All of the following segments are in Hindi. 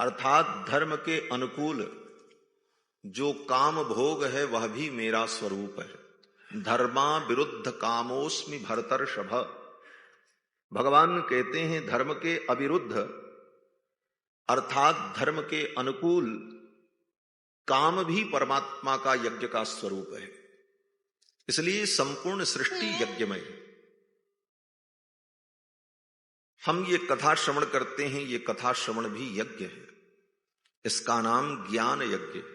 अर्थात धर्म के अनुकूल जो काम भोग है वह भी मेरा स्वरूप है। धर्मा विरुद्ध कामोस्मि भरतर्षभ। भगवान कहते हैं धर्म के अविरुद्ध अर्थात धर्म के अनुकूल काम भी परमात्मा का यज्ञ का स्वरूप है। इसलिए संपूर्ण सृष्टि यज्ञमय है। हम ये कथा श्रवण करते हैं, ये कथा श्रवण भी यज्ञ है। इसका नाम ज्ञान यज्ञ है।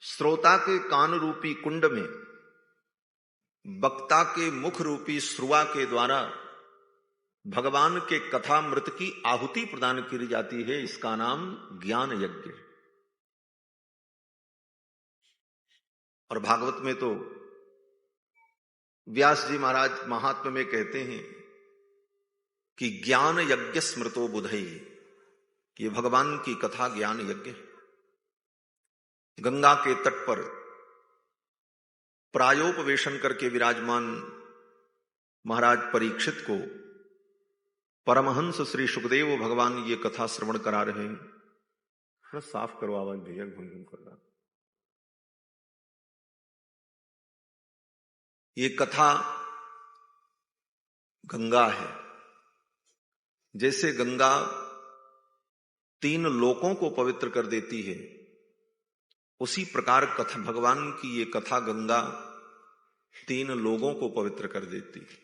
श्रोता के कान रूपी कुंड में वक्ता के मुख रूपी श्रुआ के द्वारा भगवान के कथामृत की आहुति प्रदान की जाती है। इसका नाम ज्ञान यज्ञ है। और भागवत में तो व्यास जी महाराज महात्म्य में कहते हैं कि ज्ञान यज्ञ स्मृतो बुधई, ये भगवान की कथा ज्ञान यज्ञ है। गंगा के तट पर प्रायोपवेशन करके विराजमान महाराज परीक्षित को परमहंस श्री सुखदेव भगवान ये कथा श्रवण करा रहे हैं। साफ करो आवाज भैया, घूम घूम कर रहा। ये कथा गंगा है। जैसे गंगा 3 लोकों को पवित्र कर देती है, उसी प्रकार कथा भगवान की ये कथा गंगा 3 लोगों को पवित्र कर देती है।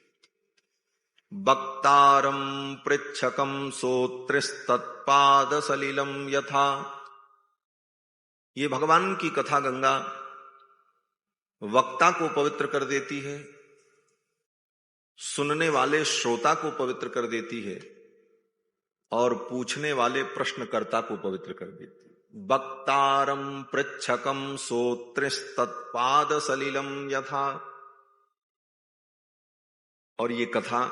वक्तारम पृच्छकम सोत्रिस्तत्पाद सलिलम यथा, ये भगवान की कथा गंगा वक्ता को पवित्र कर देती है, सुनने वाले श्रोता को पवित्र कर देती है और पूछने वाले प्रश्नकर्ता को पवित्र कर देती है। वक्तारम पृच्छकम सोत्रिस्तत्पाद सलिलम यथा। और ये कथा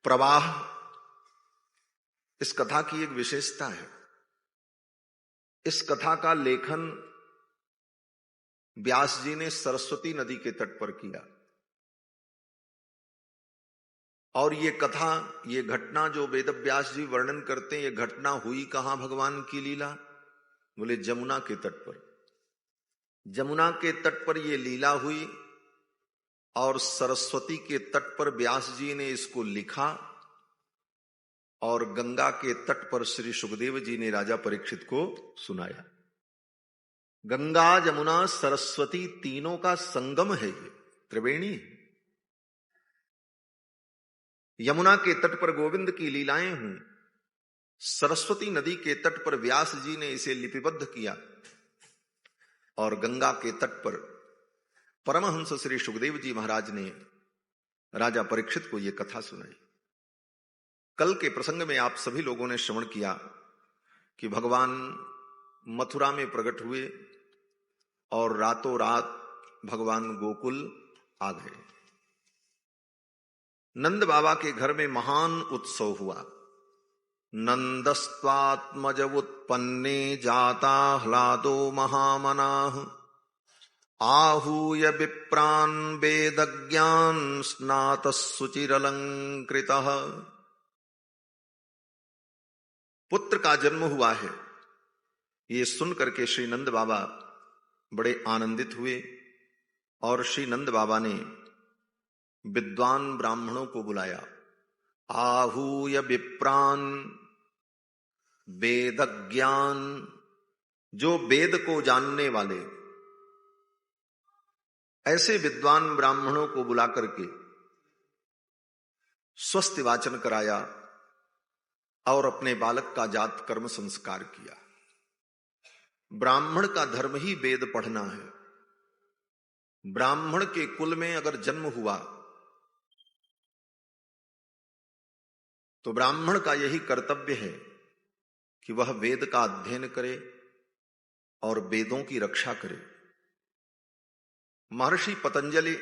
प्रवाह, इस कथा की एक विशेषता है। इस कथा का लेखन व्यास जी ने सरस्वती नदी के तट पर किया। और ये कथा, ये घटना जो वेद व्यास जी वर्णन करते हैं, ये घटना हुई कहां भगवान की लीला? बोले जमुना के तट पर। जमुना के तट पर ये लीला हुई और सरस्वती के तट पर व्यास जी ने इसको लिखा और गंगा के तट पर श्री सुखदेव जी ने राजा परीक्षित को सुनाया। गंगा जमुना सरस्वती तीनों का संगम है, ये त्रिवेणी है। यमुना के तट पर गोविंद की लीलाएं हुई, सरस्वती नदी के तट पर व्यास जी ने इसे लिपिबद्ध किया और गंगा के तट पर परमहंस श्री सुखदेव जी महाराज ने राजा परीक्षित को यह कथा सुनाई। कल के प्रसंग में आप सभी लोगों ने श्रवण किया कि भगवान मथुरा में प्रकट हुए और रातों रात भगवान गोकुल आ गए। नंद बाबा के घर में महान उत्सव हुआ। नंदस्त्वात्मज उत्पन्ने जाता ह्लादो महामनाः आहूय विप्रान् वेदज्ञान स्नातः सुचिरलंकृतः। पुत्र का जन्म हुआ है, ये सुन करके श्री नंद बाबा बड़े आनंदित हुए और श्री नंद बाबा ने विद्वान ब्राह्मणों को बुलाया। आहूय विप्रान, वेद ज्ञान, जो वेद को जानने वाले ऐसे विद्वान ब्राह्मणों को बुला करके स्वस्ति वाचन कराया और अपने बालक का जात कर्म संस्कार किया। ब्राह्मण का धर्म ही वेद पढ़ना है। ब्राह्मण के कुल में अगर जन्म हुआ तो ब्राह्मण का यही कर्तव्य है कि वह वेद का अध्ययन करे और वेदों की रक्षा करे। महर्षि पतंजलि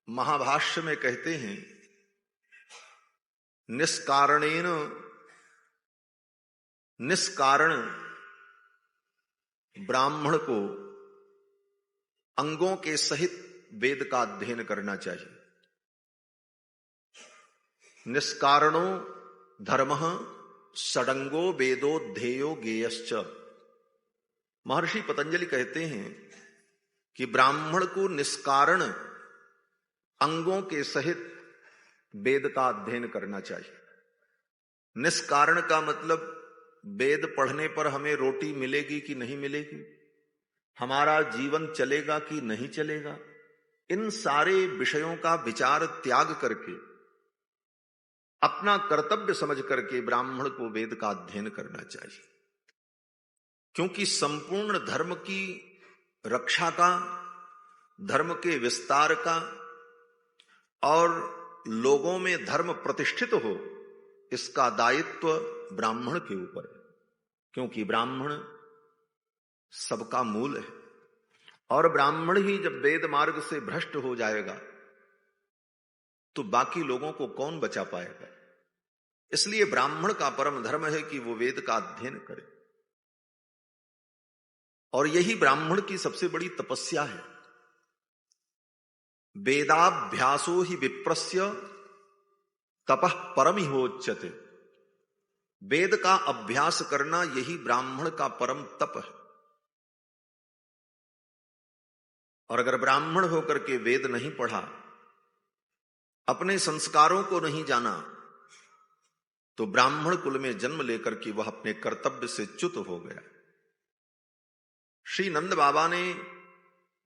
महाभाष्य में कहते हैं, निष्कारण ब्राह्मण को अंगों के सहित वेद का अध्ययन करना चाहिए। निष्कारणो धर्मः षडंगो वेदो ध्येयो गेयश्च। महर्षि पतंजलि कहते हैं कि ब्राह्मण को निष्कारण अंगों के सहित वेद का अध्ययन करना चाहिए। निष्कारण का मतलब वेद पढ़ने पर हमें रोटी मिलेगी कि नहीं मिलेगी, हमारा जीवन चलेगा कि नहीं चलेगा, इन सारे विषयों का विचार त्याग करके अपना कर्तव्य समझ करके ब्राह्मण को वेद का अध्ययन करना चाहिए। क्योंकि संपूर्ण धर्म की रक्षा का, धर्म के विस्तार का और लोगों में धर्म प्रतिष्ठित हो, इसका दायित्व ब्राह्मण के ऊपर है। क्योंकि ब्राह्मण सबका मूल है और ब्राह्मण ही जब वेद मार्ग से भ्रष्ट हो जाएगा तो बाकी लोगों को कौन बचा पाएगा। इसलिए ब्राह्मण का परम धर्म है कि वो वेद का अध्ययन करे और यही ब्राह्मण की सबसे बड़ी तपस्या है। वेदाभ्यासो ही विप्रस्य तपः परमिहोच्यते। वेद का अभ्यास करना यही ब्राह्मण का परम तप है। और अगर ब्राह्मण होकर के वेद नहीं पढ़ा, अपने संस्कारों को नहीं जाना, तो ब्राह्मण कुल में जन्म लेकर के वह अपने कर्तव्य से च्युत हो गया। श्री नंद बाबा ने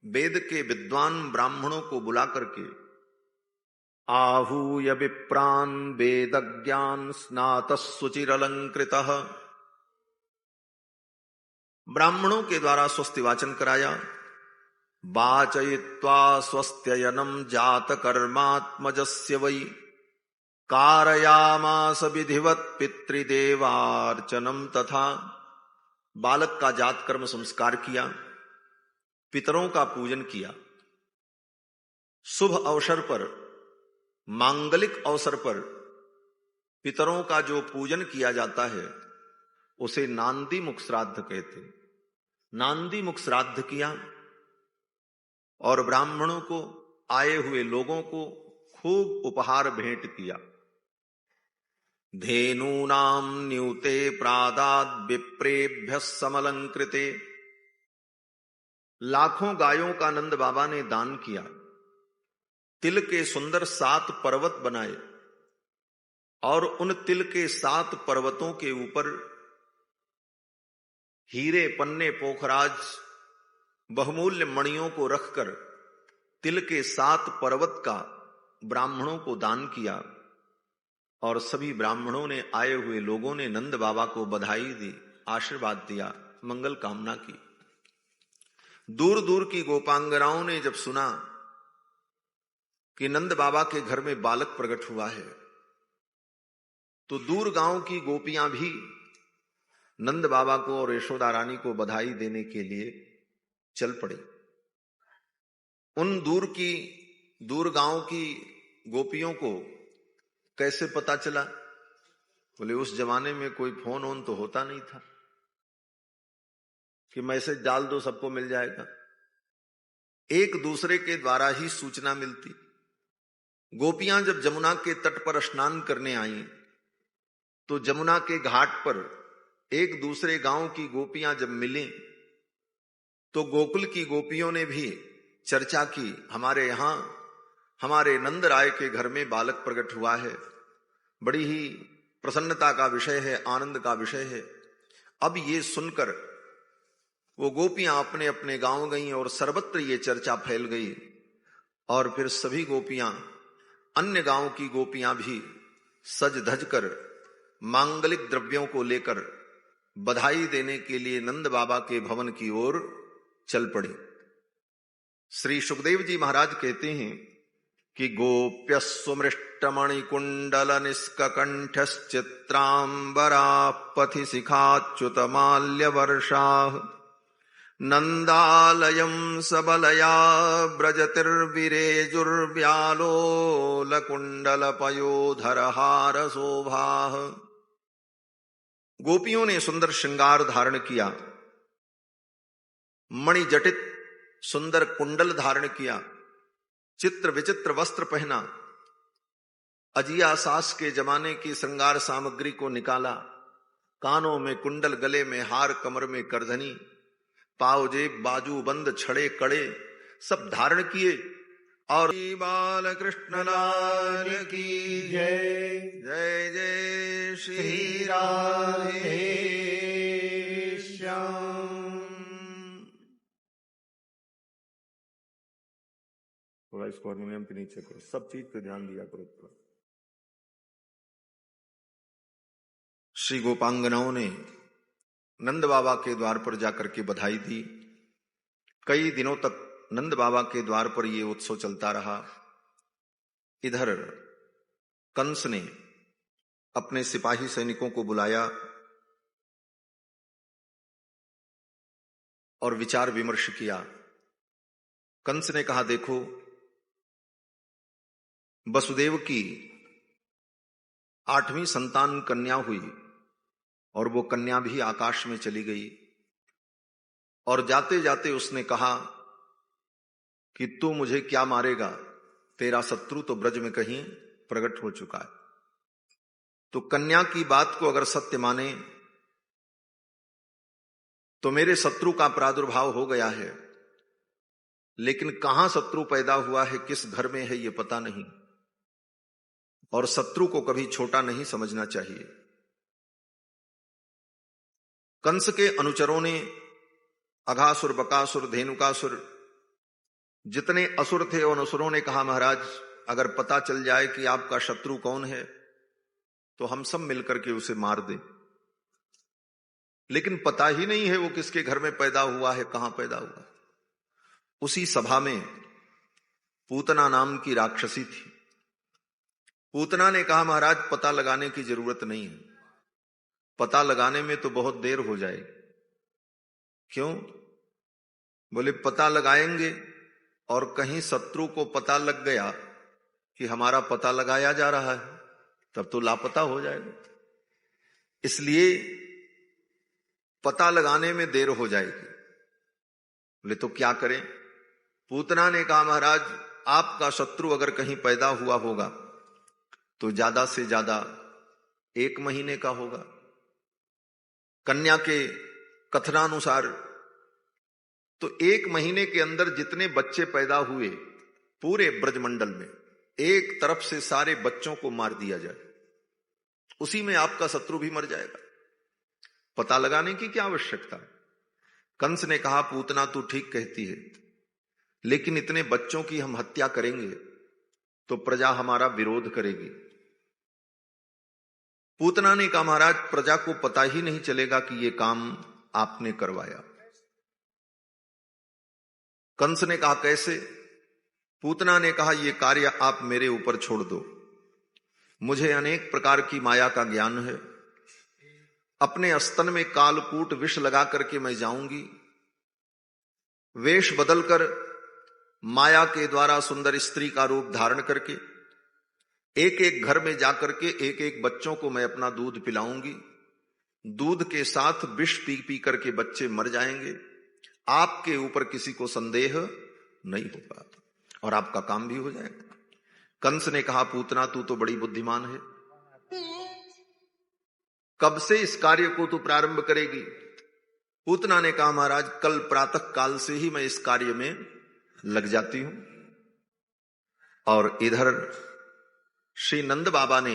वेद के विद्वान ब्राह्मणों को बुला करके आहूय विप्रान वेदज्ञान स्नातः सुचिरलंकृतः, ब्राह्मणों के द्वारा स्वस्ति वाचन कराया। वाचयित्वा स्वस्त्ययनम जात कर्मात्मजस्य वै कारयामास विधिवत पितृदेवार्चनम तथा। बालक का जात कर्म संस्कार किया, पितरों का पूजन किया। शुभ अवसर पर, मांगलिक अवसर पर पितरों का जो पूजन किया जाता है उसे नांदी मुख श्राद्ध कहते हैं। नांदी मुख श्राद्ध किया और ब्राह्मणों को, आए हुए लोगों को खूब उपहार भेंट किया। धेनूनाम न्यूते प्रादाद विप्रेभ्य समलंकृते, लाखों गायों का नंद बाबा ने दान किया। तिल के सुंदर 7 पर्वत बनाए और उन तिल के 7 पर्वतों के ऊपर हीरे, पन्ने, पोखराज, बहुमूल्य मणियों को रखकर तिल के 7 पर्वत का ब्राह्मणों को दान किया। और सभी ब्राह्मणों ने, आए हुए लोगों ने नंद बाबा को बधाई दी, आशीर्वाद दिया, मंगल कामना की। दूर दूर की गोपांगनाओं ने जब सुना कि नंद बाबा के घर में बालक प्रकट हुआ है, तो दूर गांव की गोपियां भी नंद बाबा को और यशोदा रानी को बधाई देने के लिए चल पड़ी। उन दूर गांव की गोपियों को कैसे पता चला? बोले उस जमाने में कोई फोन ऑन तो होता नहीं था कि मैसेज डाल दो सबको मिल जाएगा। एक दूसरे के द्वारा ही सूचना मिलती। गोपियां जब जमुना के तट पर स्नान करने आईं, तो जमुना के घाट पर एक दूसरे गांव की गोपियां जब मिली, तो गोकुल की गोपियों ने भी चर्चा की, हमारे यहां हमारे नंद राय के घर में बालक प्रकट हुआ है, बड़ी ही प्रसन्नता का विषय है, आनंद का विषय है। अब ये सुनकर वो गोपियां अपने अपने गांव गईं और सर्वत्र ये चर्चा फैल गई। और फिर सभी गोपियां, अन्य गांव की गोपियां भी सज धज कर मांगलिक द्रव्यों को लेकर बधाई देने के लिए नंद बाबा के भवन की ओर चल पड़े। श्री सुखदेव जी महाराज कहते हैं कि गोप्यस्वमृष्टमणि कुंडल निष्ककंठश्चित्रांबरा पथि शिखाच्युत माल्य वर्षा नंदालयं सबलया ब्रजतिर्विरेजुर्व्यालोल कुंडल पयोधरहार शोभा। गोपियों ने सुंदर श्रृंगार धारण किया, मणि जटित सुंदर कुंडल धारण किया, चित्र विचित्र वस्त्र पहना अजिया सास के जमाने की श्रृंगार सामग्री को निकाला, कानों में कुंडल, गले में हार, कमर में करधनी, पाव जेब, बाजू बंद, छड़े कड़े सब धारण किए और बाल कृष्ण लाल की जय। जय जय श्री राधे श्याम। थोड़ा इसको हारमोनियम के नीचे करो, सब चीज पे ध्यान दिया करो। श्री गोपांगनाओं ने नंद बाबा के द्वार पर जाकर के बधाई दी। कई दिनों तक नंद बाबा के द्वार पर यह उत्सव चलता रहा। इधर कंस ने अपने सिपाही सैनिकों को बुलाया और विचार विमर्श किया। कंस ने कहा, देखो वसुदेव की 8वीं संतान कन्या हुई और वो कन्या भी आकाश में चली गई, और जाते जाते उसने कहा कि तू मुझे क्या मारेगा, तेरा शत्रु तो ब्रज में कहीं प्रकट हो चुका है। तो कन्या की बात को अगर सत्य माने तो मेरे शत्रु का प्रादुर्भाव हो गया है, लेकिन कहां शत्रु पैदा हुआ है, किस घर में है, ये पता नहीं, और शत्रु को कभी छोटा नहीं समझना चाहिए। कंस के अनुचरों ने अघासुर, बकासुर, धेनुकासुर, जितने असुर थे उन असुरों ने कहा, महाराज अगर पता चल जाए कि आपका शत्रु कौन है तो हम सब मिलकर के उसे मार दें, लेकिन पता ही नहीं है वो किसके घर में पैदा हुआ है, कहां पैदा हुआ। उसी सभा में पूतना नाम की राक्षसी थी। पूतना ने कहा, महाराज पता लगाने की जरूरत नहीं है, पता लगाने में तो बहुत देर हो जाएगी। क्यों? बोले पता लगाएंगे और कहीं शत्रु को पता लग गया कि हमारा पता लगाया जा रहा है, तब तो लापता हो जाएगा, इसलिए पता लगाने में देर हो जाएगी। बोले तो क्या करें? पूतना ने कहा, महाराज आपका शत्रु अगर कहीं पैदा हुआ होगा तो ज्यादा से ज्यादा 1 महीने का होगा। कन्या के कथनानुसार तो 1 महीने के अंदर जितने बच्चे पैदा हुए पूरे ब्रजमंडल में, एक तरफ से सारे बच्चों को मार दिया जाए, उसी में आपका शत्रु भी मर जाएगा। पता लगाने की क्या आवश्यकता है? कंस ने कहा, पूतना तू ठीक कहती है, लेकिन इतने बच्चों की हम हत्या करेंगे तो प्रजा हमारा विरोध करेगी। पूतना ने कहा, महाराज प्रजा को पता ही नहीं चलेगा कि ये काम आपने करवाया। कंस ने कहा, कैसे? पूतना ने कहा, यह कार्य आप मेरे ऊपर छोड़ दो, मुझे अनेक प्रकार की माया का ज्ञान है। अपने स्तन में कालकूट विष लगा करके मैं जाऊंगी, वेश बदलकर माया के द्वारा सुंदर स्त्री का रूप धारण करके एक एक घर में जाकर के एक एक बच्चों को मैं अपना दूध पिलाऊंगी। दूध के साथ विष पी पी करके बच्चे मर जाएंगे, आपके ऊपर किसी को संदेह नहीं होगा और आपका काम भी हो जाएगा। कंस ने कहा, पूतना तू तो बड़ी बुद्धिमान है, कब से इस कार्य को तू प्रारंभ करेगी? पूतना ने कहा, महाराज कल प्रातः काल से ही मैं इस कार्य में लग जाती हूं। और इधर श्री नंद बाबा ने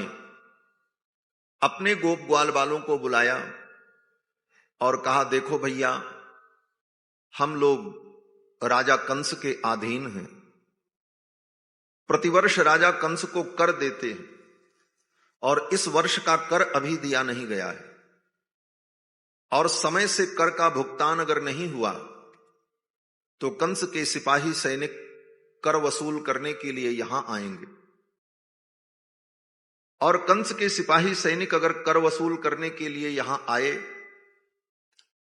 अपने गोप ग्वाल वालों को बुलाया और कहा, देखो भैया हम लोग राजा कंस के अधीन हैं, प्रतिवर्ष राजा कंस को कर देते हैं और इस वर्ष का कर अभी दिया नहीं गया है, और समय से कर का भुगतान अगर नहीं हुआ तो कंस के सिपाही सैनिक कर वसूल करने के लिए यहां आएंगे, और कंस के सिपाही सैनिक अगर कर वसूल करने के लिए यहां आए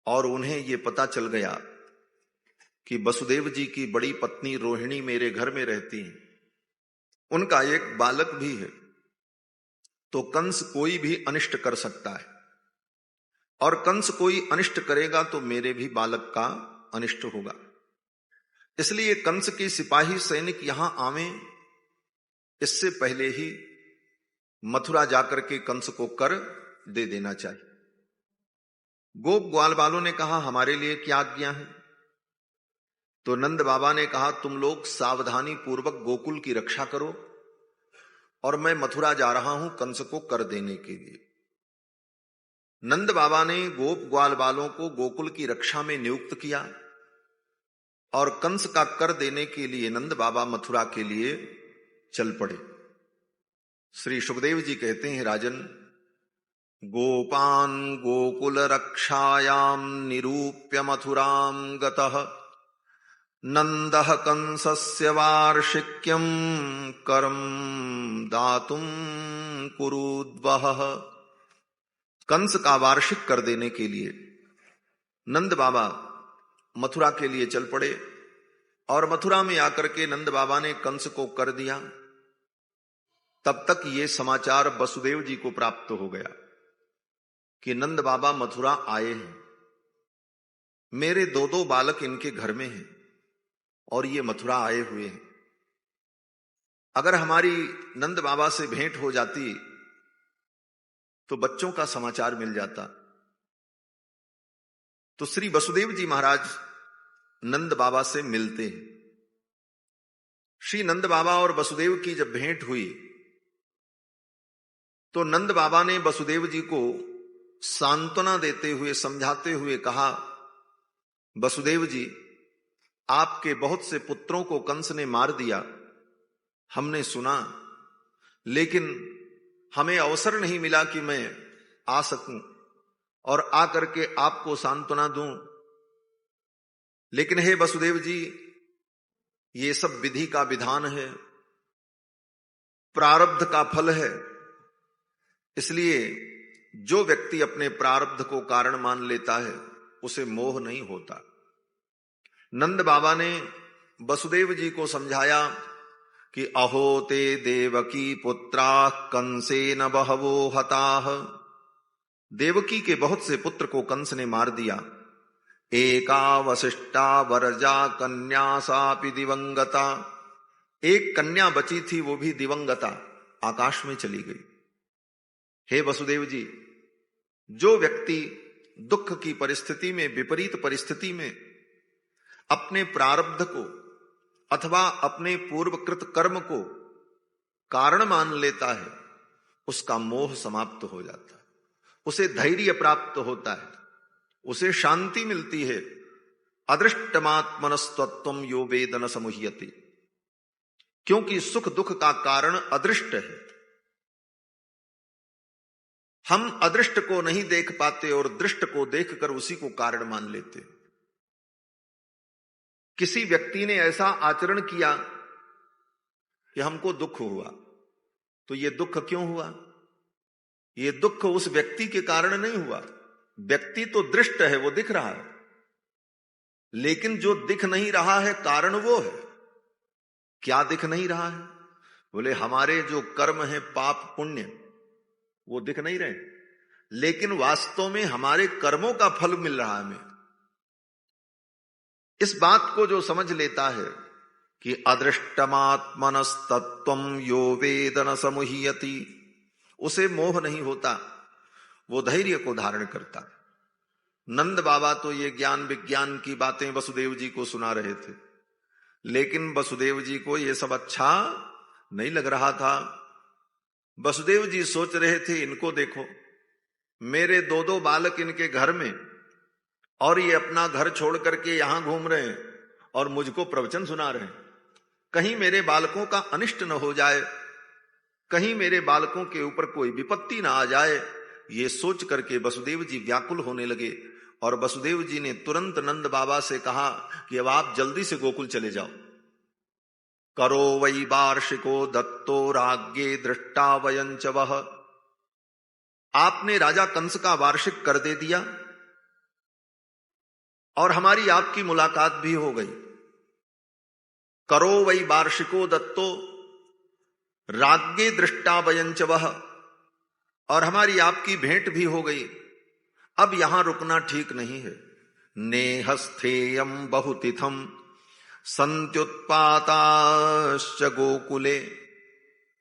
और उन्हें यह पता चल गया कि वसुदेव जी की बड़ी पत्नी रोहिणी मेरे घर में रहती है, उनका एक बालक भी है, तो कंस कोई भी अनिष्ट कर सकता है, और कंस कोई अनिष्ट करेगा तो मेरे भी बालक का अनिष्ट होगा। इसलिए कंस के सिपाही सैनिक यहां आवें, इससे पहले ही मथुरा जाकर के कंस को कर दे देना चाहिए। गोप ग्वाल बालों ने कहा हमारे लिए क्या आज्ञा है? तो नंद बाबा ने कहा तुम लोग सावधानी पूर्वक गोकुल की रक्षा करो और मैं मथुरा जा रहा हूं कंस को कर देने के लिए। नंद बाबा ने गोप ग्वाल बालों को गोकुल की रक्षा में नियुक्त किया और कंस का कर देने के लिए नंद बाबा मथुरा के लिए चल पड़े। श्री सुखदेव जी कहते हैं राजन, गोपान गोकुल रक्षायाम निरूप्य मथुराम गतः नंदः कंसस्य वार्षिक्यम कर्म दातुम कुरुद्वः। कंस का वार्षिक कर देने के लिए नंद बाबा मथुरा के लिए चल पड़े और मथुरा में आकर के नंद बाबा ने कंस को कर दिया। तब तक ये समाचार वसुदेव जी को प्राप्त हो गया कि नंद बाबा मथुरा आए हैं, मेरे दो दो बालक इनके घर में हैं और ये मथुरा आए हुए हैं। अगर हमारी नंद बाबा से भेंट हो जाती तो बच्चों का समाचार मिल जाता। तो श्री वसुदेव जी महाराज नंद बाबा से मिलते हैं। श्री नंद बाबा और वसुदेव की जब भेंट हुई तो नंद बाबा ने वसुदेव जी को सांत्वना देते हुए समझाते हुए कहा, वसुदेव जी आपके बहुत से पुत्रों को कंस ने मार दिया, हमने सुना, लेकिन हमें अवसर नहीं मिला कि मैं आ सकूं और आकर के आपको सांत्वना दूं। लेकिन हे वसुदेव जी, ये सब विधि का विधान है, प्रारब्ध का फल है। इसलिए जो व्यक्ति अपने प्रारब्ध को कारण मान लेता है उसे मोह नहीं होता। नंद बाबा ने वसुदेव जी को समझाया कि अहो ते देवकी पुत्राः कंसेन बहवो हताः। देवकी के बहुत से पुत्र को कंस ने मार दिया। एका वशिष्ठा वरजा कन्या सापि दिवंगता। एक कन्या बची थी, वो भी दिवंगता, आकाश में चली गई। हे वसुदेव जी, जो व्यक्ति दुख की परिस्थिति में, विपरीत परिस्थिति में अपने प्रारब्ध को अथवा अपने पूर्वकृत कर्म को कारण मान लेता है उसका मोह समाप्त हो जाता है, उसे धैर्य प्राप्त होता है, उसे शांति मिलती है। अदृष्टमात्मनस्तत्वम यो वेद न समुह्यति। क्योंकि सुख दुख का कारण अदृष्ट है। हम अदृष्ट को नहीं देख पाते और दृष्ट को देखकर उसी को कारण मान लेते। किसी व्यक्ति ने ऐसा आचरण किया कि हमको दुख हुआ, तो ये दुख क्यों हुआ? ये दुख उस व्यक्ति के कारण नहीं हुआ। व्यक्ति तो दृष्ट है, वो दिख रहा है, लेकिन जो दिख नहीं रहा है कारण वो है। क्या दिख नहीं रहा है? बोले हमारे जो कर्म है, पाप पुण्य, वो दिख नहीं रहे, लेकिन वास्तव में हमारे कर्मों का फल मिल रहा है हमें। इस बात को जो समझ लेता है कि अदृष्टमात्मनस्तत्वम यो वेद न समुह्यति, उसे मोह नहीं होता, वो धैर्य को धारण करता है। नंद बाबा तो ये ज्ञान विज्ञान की बातें वसुदेव जी को सुना रहे थे, लेकिन वसुदेव जी को ये सब अच्छा नहीं लग रहा था। वसुदेव जी सोच रहे थे, इनको देखो, मेरे दो दो बालक इनके घर में, और ये अपना घर छोड़ करके यहां घूम रहे हैं और मुझको प्रवचन सुना रहे हैं। कहीं मेरे बालकों का अनिष्ट न हो जाए, कहीं मेरे बालकों के ऊपर कोई विपत्ति ना आ जाए। ये सोच करके वसुदेव जी व्याकुल होने लगे और वसुदेव जी ने तुरंत नंद बाबा से कहा कि अब आप जल्दी से गोकुल चले जाओ। करो वै वार्षिको दत्तो राज्ञे दृष्टा वयंच वह। आपने राजा कंस का वार्षिक कर दे दिया और हमारी आपकी मुलाकात भी हो गई। करो वै वार्षिको दत्तो राज्ञे दृष्टा वयंच वह, और हमारी आपकी भेंट भी हो गई। अब यहां रुकना ठीक नहीं है। नेहस्थेयम बहुतिथम संत्युत्पाताश्च गोकुले।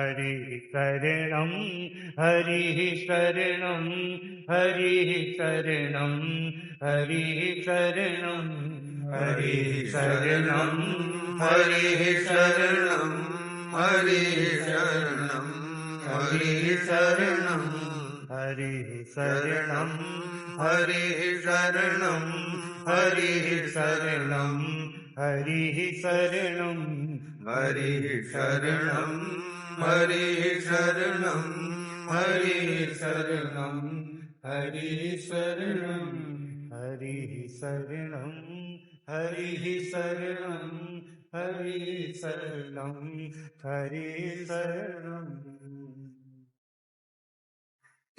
हरि शरणं हरि शरणं हरि शरणं हरि शरणं हरि शरणं हरि शरणं हरि शरणं हरि शरणं हरि शरणं हरि शरणं हरि शरणं हरि शरणं हरि शरणं हरि शरणं हरि शरणं हरि शरणं हरि शरणं हरि शरणं हरि शरणं हरि शरणं।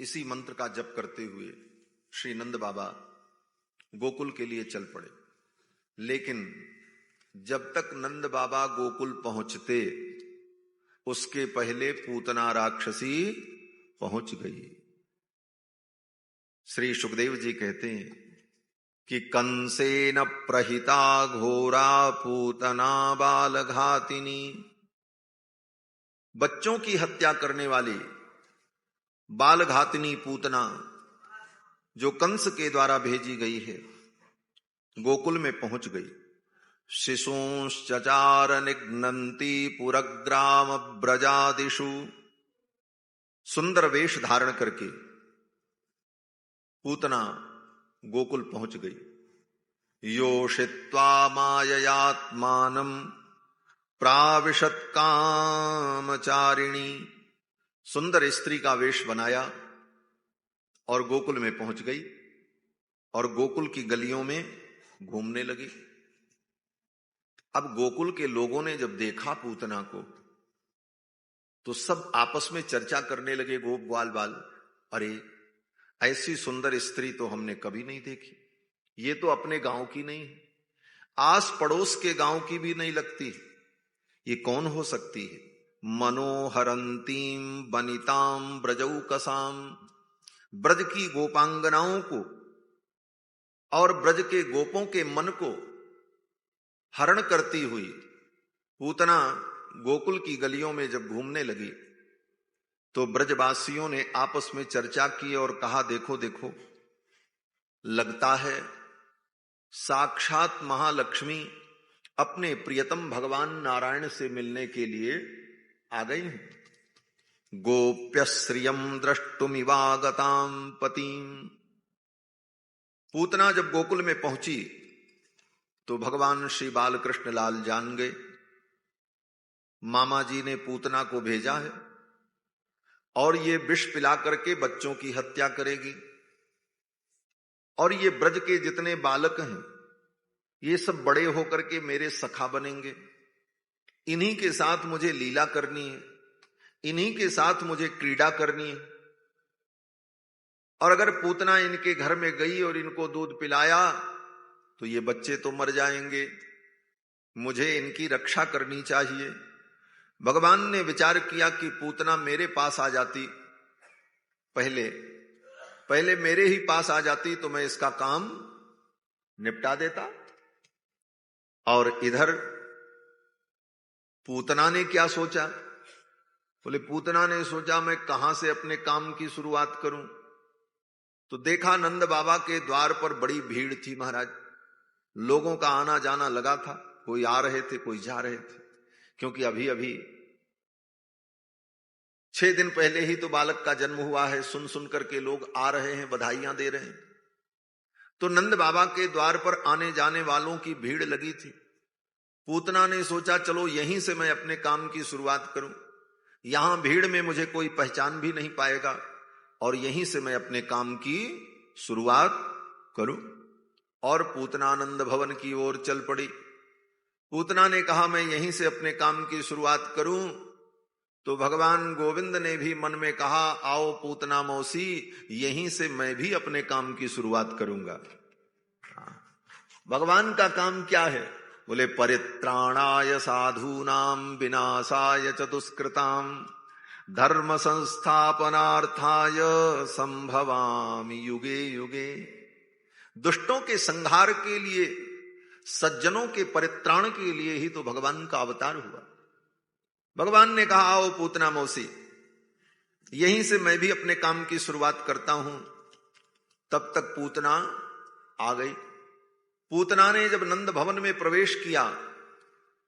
इसी मंत्र का जप करते हुए श्री नंद बाबा गोकुल के लिए चल पड़े। लेकिन जब तक नंद बाबा गोकुल पहुंचते उसके पहले पूतना राक्षसी पहुंच गई। श्री सुखदेव जी कहते हैं कि कंसेन प्रहिता घोरा पूतना बालघातिनी, बच्चों की हत्या करने वाली बालघातिनी पूतना जो कंस के द्वारा भेजी गई है, गोकुल में पहुंच गई। शिशूंश्चचार निघ्नन्ति पुरग्राम ब्रजादिषु, सुंदर वेश धारण करके पूतना गोकुल पहुंच गई। योषित्वा माययात्मानं प्राविशत कामचारिणी, सुंदर स्त्री का वेश बनाया और गोकुल में पहुंच गई और गोकुल की गलियों में घूमने लगी। अब गोकुल के लोगों ने जब देखा पूतना को तो सब आपस में चर्चा करने लगे, गोप ग्वाल बाल, अरे ऐसी सुंदर स्त्री तो हमने कभी नहीं देखी, ये तो अपने गांव की नहीं है, आस पड़ोस के गांव की भी नहीं लगती, ये कौन हो सकती है। मनोहरंतीम बनिताम ब्रजौकसाम, ब्रज की गोपांगनाओं को और ब्रज के गोपों के मन को हरण करती हुई पूतना गोकुल की गलियों में जब घूमने लगी तो ब्रजवासियों ने आपस में चर्चा की और कहा, देखो देखो, लगता है साक्षात महालक्ष्मी अपने प्रियतम भगवान नारायण से मिलने के लिए आ गई हैं। गोप्य श्रियम द्रष्टुमिवागताम पतिम, पूतना जब गोकुल में पहुंची तो भगवान श्री बालकृष्ण लाल जान गए, मामा जी ने पूतना को भेजा है और ये विष पिला करके बच्चों की हत्या करेगी और ये ब्रज के जितने बालक हैं ये सब बड़े होकर के मेरे सखा बनेंगे, इन्हीं के साथ मुझे लीला करनी है, इन्हीं के साथ मुझे क्रीड़ा करनी है। और अगर पूतना इनके घर में गई और इनको दूध पिलाया तो ये बच्चे तो मर जाएंगे, मुझे इनकी रक्षा करनी चाहिए। भगवान ने विचार किया कि पूतना मेरे पास आ जाती, पहले मेरे ही पास आ जाती तो मैं इसका काम निपटा देता। और इधर पूतना ने क्या सोचा, बोले पूतना ने सोचा मैं कहां से अपने काम की शुरुआत करूं। तो देखा नंद बाबा के द्वार पर बड़ी भीड़ थी महाराज, लोगों का आना जाना लगा था, कोई आ रहे थे कोई जा रहे थे, क्योंकि अभी अभी 6 दिन पहले ही तो बालक का जन्म हुआ है। सुन सुन करके लोग आ रहे हैं, बधाइयां दे रहे हैं। तो नंद बाबा के द्वार पर आने जाने वालों की भीड़ लगी थी। पूतना ने सोचा चलो यहीं से मैं अपने काम की शुरुआत करूं, यहां भीड़ में मुझे कोई पहचान भी नहीं पाएगा और यहीं से मैं अपने काम की शुरुआत करूं। और पूतना नंद भवन की ओर चल पड़ी। पूतना ने कहा मैं यहीं से अपने काम की शुरुआत करूं, तो भगवान गोविंद ने भी मन में कहा आओ पूतना मौसी, यहीं से मैं भी अपने काम की शुरुआत करूंगा। भगवान का काम क्या है, बोले परित्राणाय साधूनाम विनाशाय च दुष्कृताम धर्म संस्थापनार्थाय संभवामि युगे युगे। दुष्टों के संहार के लिए, सज्जनों के परित्राण के लिए ही तो भगवान का अवतार हुआ। भगवान ने कहा आओ पूतना मौसी, यहीं से मैं भी अपने काम की शुरुआत करता हूं। तब तक पूतना आ गई। पूतना ने जब नंद भवन में प्रवेश किया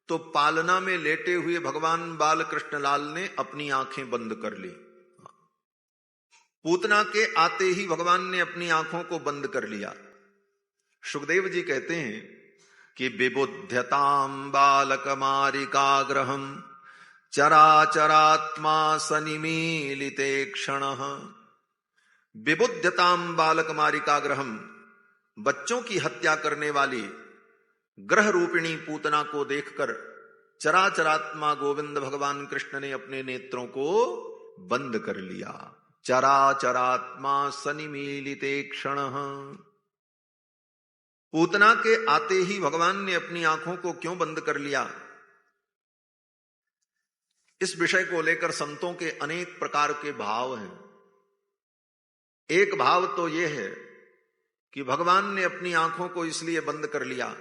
तो पालना में लेटे हुए भगवान बाल कृष्णलाल ने अपनी आंखें बंद कर ली। पूतना के आते ही भगवान ने अपनी आंखों को बंद कर लिया। सुखदेव जी कहते हैं कि विबुध्यताम बालकमारिकाग्रहम चराचरात्मा सनिमीलिते क्षणः। विबुध्यताम बालकमारिकाग्रहम, बच्चों की हत्या करने वाली ग्रह रूपिणी पूतना को देखकर चराचरात्मा गोविंद भगवान कृष्ण ने अपने नेत्रों को बंद कर लिया। चराचरात्मा सनिमीलिते क्षणः। पूतना के आते ही भगवान ने अपनी आंखों को क्यों बंद कर लिया? इस विषय को लेकर संतों के अनेक प्रकार के भाव हैं। एक भाव तो यह है कि भगवान ने अपनी आंखों को इसलिए बंद कर लिया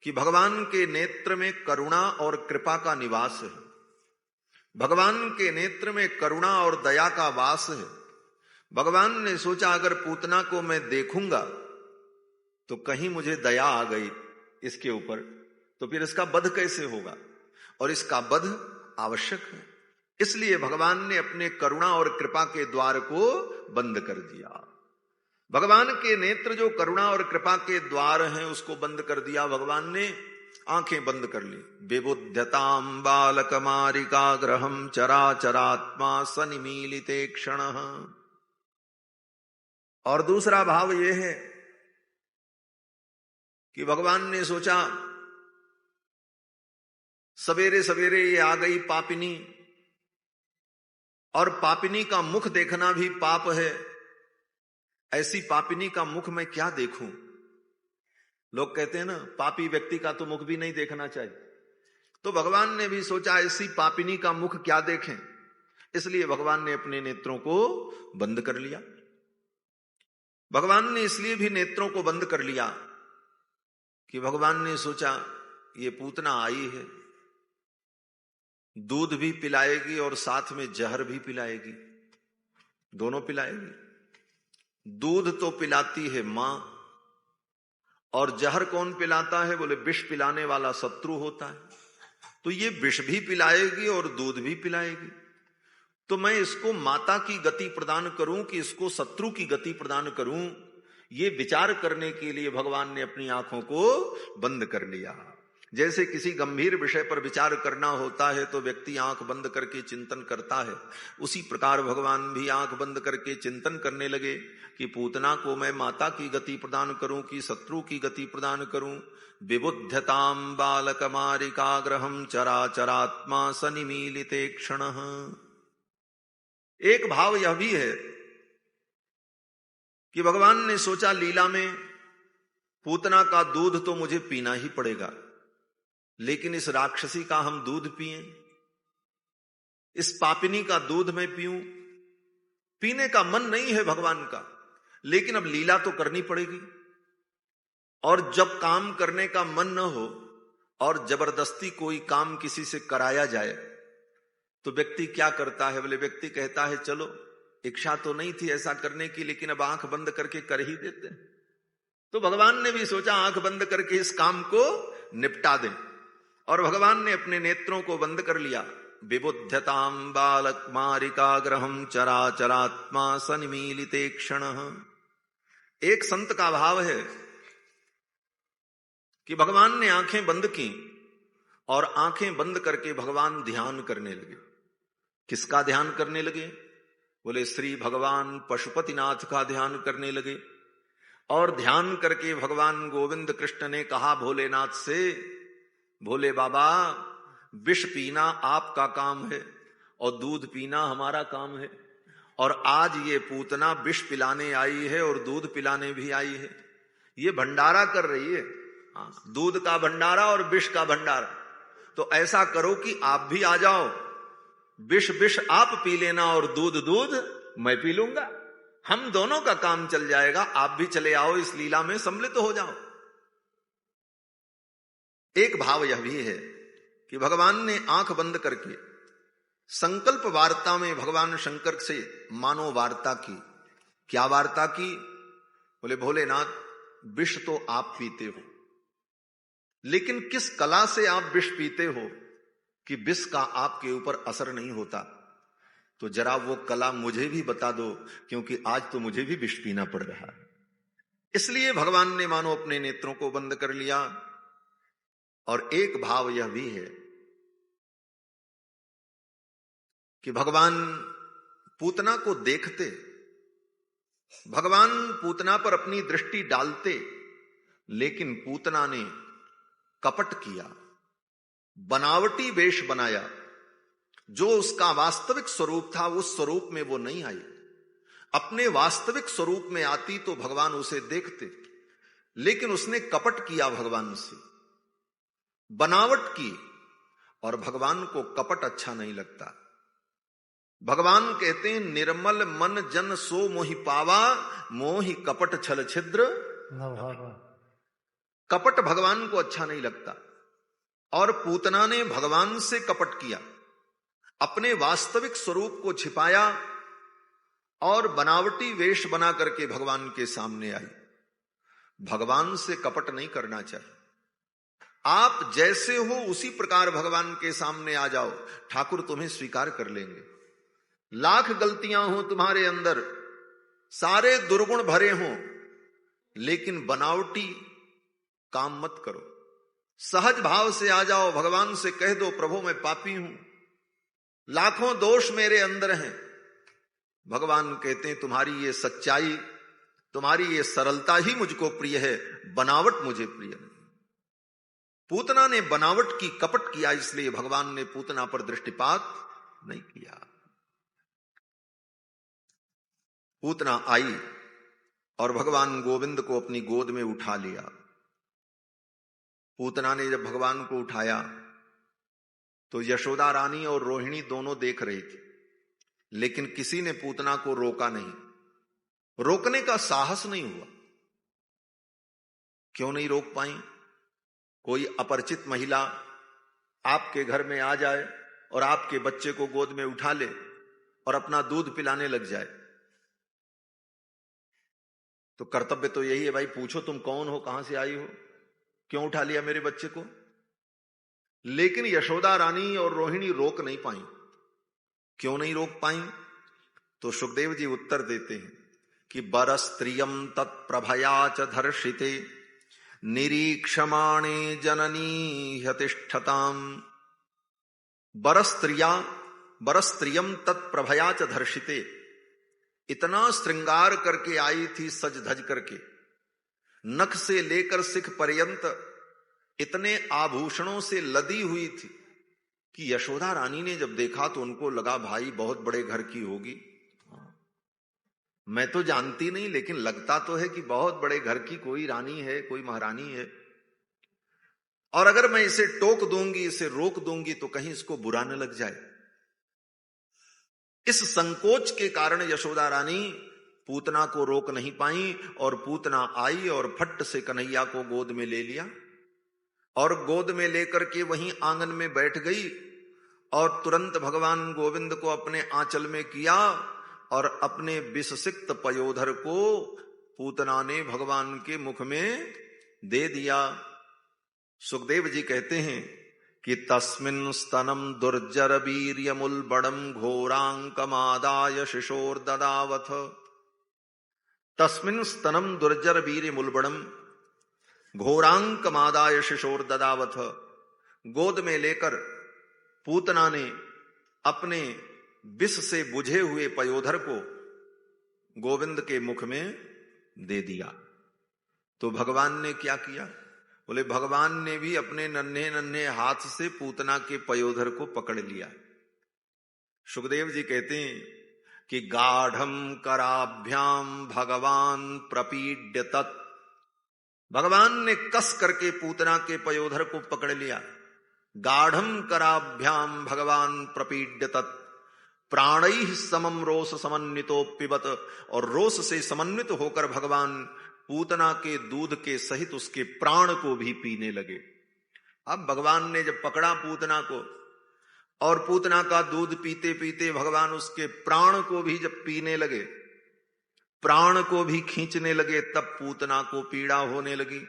कि भगवान के नेत्र में करुणा और कृपा का निवास है। भगवान के नेत्र में करुणा और दया का वास है। भगवान ने सोचा अगर पूतना को मैं देखूंगा तो कहीं मुझे दया आ गई इसके ऊपर, तो फिर इसका वध कैसे होगा, और इसका वध आवश्यक है। इसलिए भगवान ने अपने करुणा और कृपा के द्वार को बंद कर दिया। भगवान के नेत्र जो करुणा और कृपा के द्वार हैं उसको बंद कर दिया। भगवान ने आंखें बंद कर ली। विबुध्यताम बालकमारिकाग्रहम चराचरात्मा सनिमीलिते क्षणः। और दूसरा भाव यह है कि भगवान ने सोचा सवेरे सवेरे ये आ गई पापिनी, और पापिनी का मुख देखना भी पाप है। ऐसी पापिनी का मुख मैं क्या देखूं? लोग कहते हैं ना, पापी व्यक्ति का तो मुख भी नहीं देखना चाहिए। तो भगवान ने भी सोचा ऐसी पापिनी का मुख क्या देखें, इसलिए भगवान ने अपने नेत्रों को बंद कर लिया। भगवान ने इसलिए भी नेत्रों को बंद कर लिया कि भगवान ने सोचा ये पूतना आई है, दूध भी पिलाएगी और साथ में जहर भी पिलाएगी, दोनों पिलाएगी। दूध तो पिलाती है मां, और जहर कौन पिलाता है? बोले विष पिलाने वाला शत्रु होता है। तो ये विष भी पिलाएगी और दूध भी पिलाएगी, तो मैं इसको माता की गति प्रदान करूं कि इसको शत्रु की गति प्रदान करूं, ये विचार करने के लिए भगवान ने अपनी आंखों को बंद कर लिया। जैसे किसी गंभीर विषय पर विचार करना होता है तो व्यक्ति आंख बंद करके चिंतन करता है, उसी प्रकार भगवान भी आंख बंद करके चिंतन करने लगे कि पूतना को मैं माता की गति प्रदान करूं कि शत्रु की गति प्रदान करूं। विबुध्यताम बालकमारिकाग्रहम चराचरात्मा सनिमीलिते क्षणः। एक भाव यह भी है कि भगवान ने सोचा लीला में पूतना का दूध तो मुझे पीना ही पड़ेगा, लेकिन इस राक्षसी का हम दूध पिएं, इस पापिनी का दूध मैं पीऊं? पीने का मन नहीं है भगवान का, लेकिन अब लीला तो करनी पड़ेगी। और जब काम करने का मन न हो और जबरदस्ती कोई काम किसी से कराया जाए तो व्यक्ति क्या करता है? बोले व्यक्ति कहता है चलो इच्छा तो नहीं थी ऐसा करने की, लेकिन अब आंख बंद करके कर ही देते हैं। तो भगवान ने भी सोचा आंख बंद करके इस काम को निपटा दें, और भगवान ने अपने नेत्रों को बंद कर लिया। विबुध्यताम बालकमारिकाग्रहम चराचरात्मा सनिमीलिते क्षणः। एक संत का भाव है कि भगवान ने आंखें बंद की और आंखें बंद करके भगवान ध्यान करने लगे। किसका ध्यान करने लगे? बोले श्री भगवान पशुपतिनाथ का ध्यान करने लगे। और ध्यान करके भगवान गोविंद कृष्ण ने कहा भोलेनाथ से, भोले बाबा विष पीना आपका काम है और दूध पीना हमारा काम है, और आज ये पूतना विष पिलाने आई है और दूध पिलाने भी आई है। ये भंडारा कर रही है, दूध का भंडारा और विष का भंडारा। तो ऐसा करो कि आप भी आ जाओ, विष विष आप पी लेना और दूध दूध मैं पी लूंगा, हम दोनों का काम चल जाएगा। आप भी चले आओ, इस लीला में सम्मिलित हो जाओ। एक भाव यह भी है कि भगवान ने आंख बंद करके संकल्प वार्ता में भगवान शंकर से मानो वार्ता की। क्या वार्ता की? बोले भोलेनाथ, विष तो आप पीते हो, लेकिन किस कला से आप विष पीते हो कि विष का आपके ऊपर असर नहीं होता? तो जरा वो कला मुझे भी बता दो, क्योंकि आज तो मुझे भी विष पीना पड़ रहा है। इसलिए भगवान ने मानो अपने नेत्रों को बंद कर लिया। और एक भाव यह भी है कि भगवान पूतना को देखते, भगवान पूतना पर अपनी दृष्टि डालते, लेकिन पूतना ने कपट किया, बनावटी वेश बनाया। जो उसका वास्तविक स्वरूप था उस स्वरूप में वो नहीं आई। अपने वास्तविक स्वरूप में आती तो भगवान उसे देखते, लेकिन उसने कपट किया, भगवान से बनावट की। और भगवान को कपट अच्छा नहीं लगता। भगवान कहते हैं, निर्मल मन जन सो मोहि पावा, मोहि कपट छल छिद्र न भावा। कपट भगवान को अच्छा नहीं लगता। और पूतना ने भगवान से कपट किया, अपने वास्तविक स्वरूप को छिपाया और बनावटी वेश बना करके भगवान के सामने आई। भगवान से कपट नहीं करना चाहिए। आप जैसे हो उसी प्रकार भगवान के सामने आ जाओ, ठाकुर तुम्हें स्वीकार कर लेंगे। लाख गलतियां हो तुम्हारे अंदर, सारे दुर्गुण भरे हों, लेकिन बनावटी काम मत करो। सहज भाव से आ जाओ, भगवान से कह दो, प्रभु मैं पापी हूं, लाखों दोष मेरे अंदर हैं। भगवान कहते हैं, तुम्हारी ये सच्चाई, तुम्हारी ये सरलता ही मुझको प्रिय है, बनावट मुझे प्रिय नहीं। पूतना ने बनावट की, कपट किया, इसलिए भगवान ने पूतना पर दृष्टिपात नहीं किया। पूतना आई और भगवान गोविंद को अपनी गोद में उठा लिया। पूतना ने जब भगवान को उठाया तो यशोदा रानी और रोहिणी दोनों देख रही थी, लेकिन किसी ने पूतना को रोका नहीं। रोकने का साहस नहीं हुआ। क्यों नहीं रोक पाई? कोई अपरिचित महिला आपके घर में आ जाए और आपके बच्चे को गोद में उठा ले और अपना दूध पिलाने लग जाए, तो कर्तव्य तो यही है, भाई पूछो तुम कौन हो, कहां से आई हो, क्यों उठा लिया मेरे बच्चे को? लेकिन यशोदा रानी और रोहिणी रोक नहीं पाई। क्यों नहीं रोक पाई? तो सुखदेव जी उत्तर देते हैं कि बरस्त्रियम तत्प्रभया च धर्षिते निरीक्षमाणे जननी ह्यतिष्ठताम। बरस्त्रियम तत्प्रभया च धर्षिते, इतना श्रृंगार करके आई थी, सज धज करके, नख से लेकर सिख पर्यंत इतने आभूषणों से लदी हुई थी कि यशोदा रानी ने जब देखा तो उनको लगा, भाई बहुत बड़े घर की होगी। मैं तो जानती नहीं, लेकिन लगता तो है कि बहुत बड़े घर की कोई रानी है, कोई महारानी है। और अगर मैं इसे टोक दूंगी, इसे रोक दूंगी, तो कहीं इसको बुरा न लग जाए। इस संकोच के कारण यशोदा रानी पूतना को रोक नहीं पाई, और पूतना आई और फट से कन्हैया को गोद में ले लिया और गोद में लेकर के वहीं आंगन में बैठ गई और तुरंत भगवान गोविंद को अपने आंचल में किया और अपने विषसिक्त पयोधर को पूतना ने भगवान के मुख में दे दिया। सुखदेव जी कहते हैं कि तस्मिन् स्तनम दुर्जर वीर्यमुल्बणं घोरांकमादाय शिशोर्ददावथ। तस्मिन् स्तनम दुर्जर वीर्यमुल्बणं घोरांकमादाय शिशोर्ददावथ। गोद में लेकर पूतना ने अपने विष से बुझे हुए पयोधर को गोविंद के मुख में दे दिया। तो भगवान ने क्या किया? बोले भगवान ने भी अपने नन्हे नन्हे हाथ से पूतना के पयोधर को पकड़ लिया। सुखदेव जी कहते हैं कि गाढ़म कराभ्याम भगवान प्रपीड्य तत्। भगवान ने कस करके पूतना के पयोधर को पकड़ लिया। गाढ़म कराभ्याम भगवान प्रपीड्य तत् प्राणैः समम रोष समन्वितोपिबत। और रोष से समन्वित होकर भगवान पूतना के दूध के सहित उसके प्राण को भी पीने लगे। अब भगवान ने जब पकड़ा पूतना को, और पूतना का दूध पीते पीते भगवान उसके प्राण को भी जब पीने लगे, प्राण को भी खींचने लगे, तब पूतना को पीड़ा होने लगी।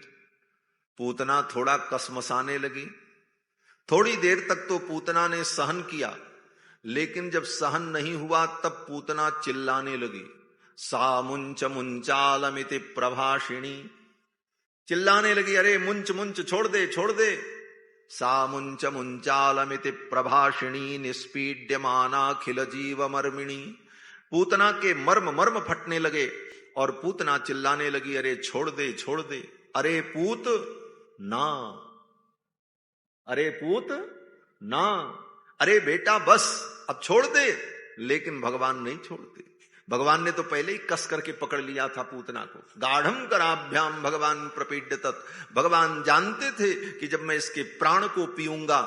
पूतना थोड़ा कसमसाने लगी। थोड़ी देर तक तो पूतना ने सहन किया, लेकिन जब सहन नहीं हुआ तब पूतना चिल्लाने लगी। सा मुंच मुंचालमिति प्रभाषिणी, चिल्लाने लगी, अरे मुंच मुंच छोड़ दे छोड़ दे। सा मुंच मुंचालमिति प्रभाषिणी निष्पीड्यमानाखिल जीव मर्मिणी। पूतना के मर्म मर्म फटने लगे और पूतना चिल्लाने लगी, अरे छोड़ दे छोड़ दे, अरे पूत ना, अरे पूत ना, अरे बेटा बस अब छोड़ दे। लेकिन भगवान नहीं छोड़ते। भगवान ने तो पहले ही कस करके पकड़ लिया था पूतना को। गाढ़म कराभ्याम भगवान प्रपीड्य तत्, भगवान जानते थे कि जब मैं इसके प्राण को पीऊंगा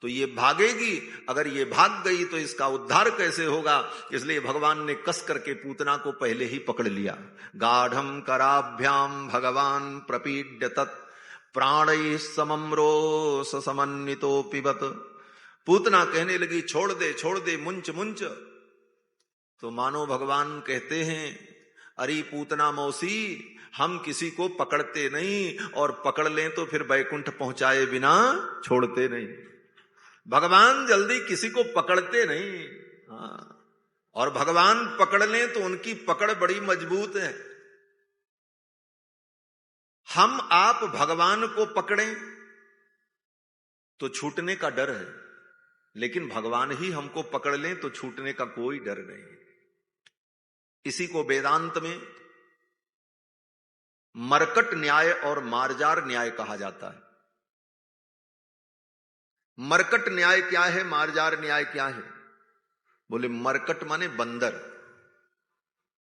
तो ये भागेगी, अगर ये भाग गई तो इसका उद्धार कैसे होगा। इसलिए भगवान ने कस करके पूतना को पहले ही पकड़ लिया। गाढ़म कराभ्याम भगवान प्रपीड्य तत् प्राणैः समं रोष समन्वितो पिबत। पूतना कहने लगी, छोड़ दे मुंच मुंच। तो मानो भगवान कहते हैं, अरे पूतना मौसी, हम किसी को पकड़ते नहीं, और पकड़ लें तो फिर बैकुंठ पहुंचाए बिना छोड़ते नहीं। भगवान जल्दी किसी को पकड़ते नहीं। हाँ, और भगवान पकड़ लें तो उनकी पकड़ बड़ी मजबूत है। हम आप भगवान को पकड़ें तो छूटने का डर है, लेकिन भगवान ही हमको पकड़ लें तो छूटने का कोई डर नहीं। इसी को वेदांत में मरकट न्याय और मार्जार न्याय कहा जाता है। मरकट न्याय क्या है, मार्जार न्याय क्या है? बोले मरकट माने बंदर,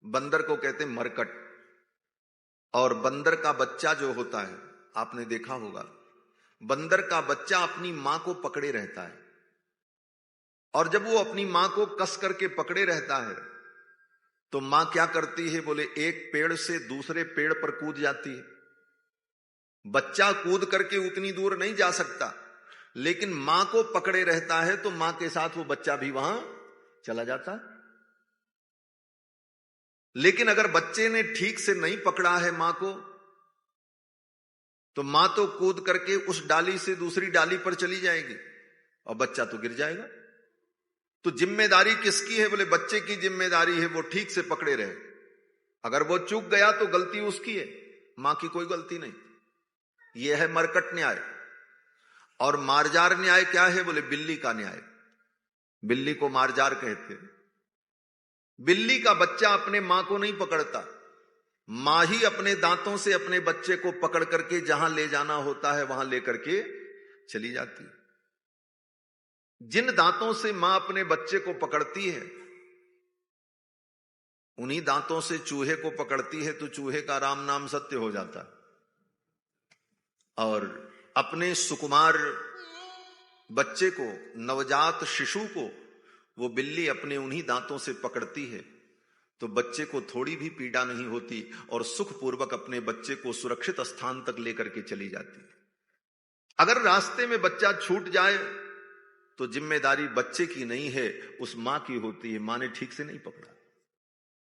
बंदर को कहते हैं मरकट। और बंदर का बच्चा जो होता है, आपने देखा होगा, बंदर का बच्चा अपनी मां को पकड़े रहता है, और जब वो अपनी मां को कस करके पकड़े रहता है तो मां क्या करती है? बोले एक पेड़ से दूसरे पेड़ पर कूद जाती है। बच्चा कूद करके उतनी दूर नहीं जा सकता, लेकिन मां को पकड़े रहता है तो मां के साथ वो बच्चा भी वहां चला जाता है। लेकिन अगर बच्चे ने ठीक से नहीं पकड़ा है मां को, तो मां तो कूद करके उस डाली से दूसरी डाली पर चली जाएगी और बच्चा तो गिर जाएगा। तो जिम्मेदारी किसकी है? बोले बच्चे की जिम्मेदारी है, वो ठीक से पकड़े रहे। अगर वो चूक गया तो गलती उसकी है, मां की कोई गलती नहीं। यह है मरकट न्याय। और मार्जार न्याय क्या है? बोले बिल्ली का न्याय। बिल्ली को मार्जार कहते हैं। बिल्ली का बच्चा अपने मां को नहीं पकड़ता, मां ही अपने दांतों से अपने बच्चे को पकड़ करके जहां ले जाना होता है वहां लेकर के चली जाती है। जिन दांतों से मां अपने बच्चे को पकड़ती है, उन्हीं दांतों से चूहे को पकड़ती है तो चूहे का राम नाम सत्य हो जाता है। और अपने सुकुमार बच्चे को, नवजात शिशु को, वो बिल्ली अपने उन्हीं दांतों से पकड़ती है तो बच्चे को थोड़ी भी पीड़ा नहीं होती और सुखपूर्वक अपने बच्चे को सुरक्षित स्थान तक लेकर के चली जाती है। अगर रास्ते में बच्चा छूट जाए तो जिम्मेदारी बच्चे की नहीं है, उस मां की होती है, मां ने ठीक से नहीं पकड़ा।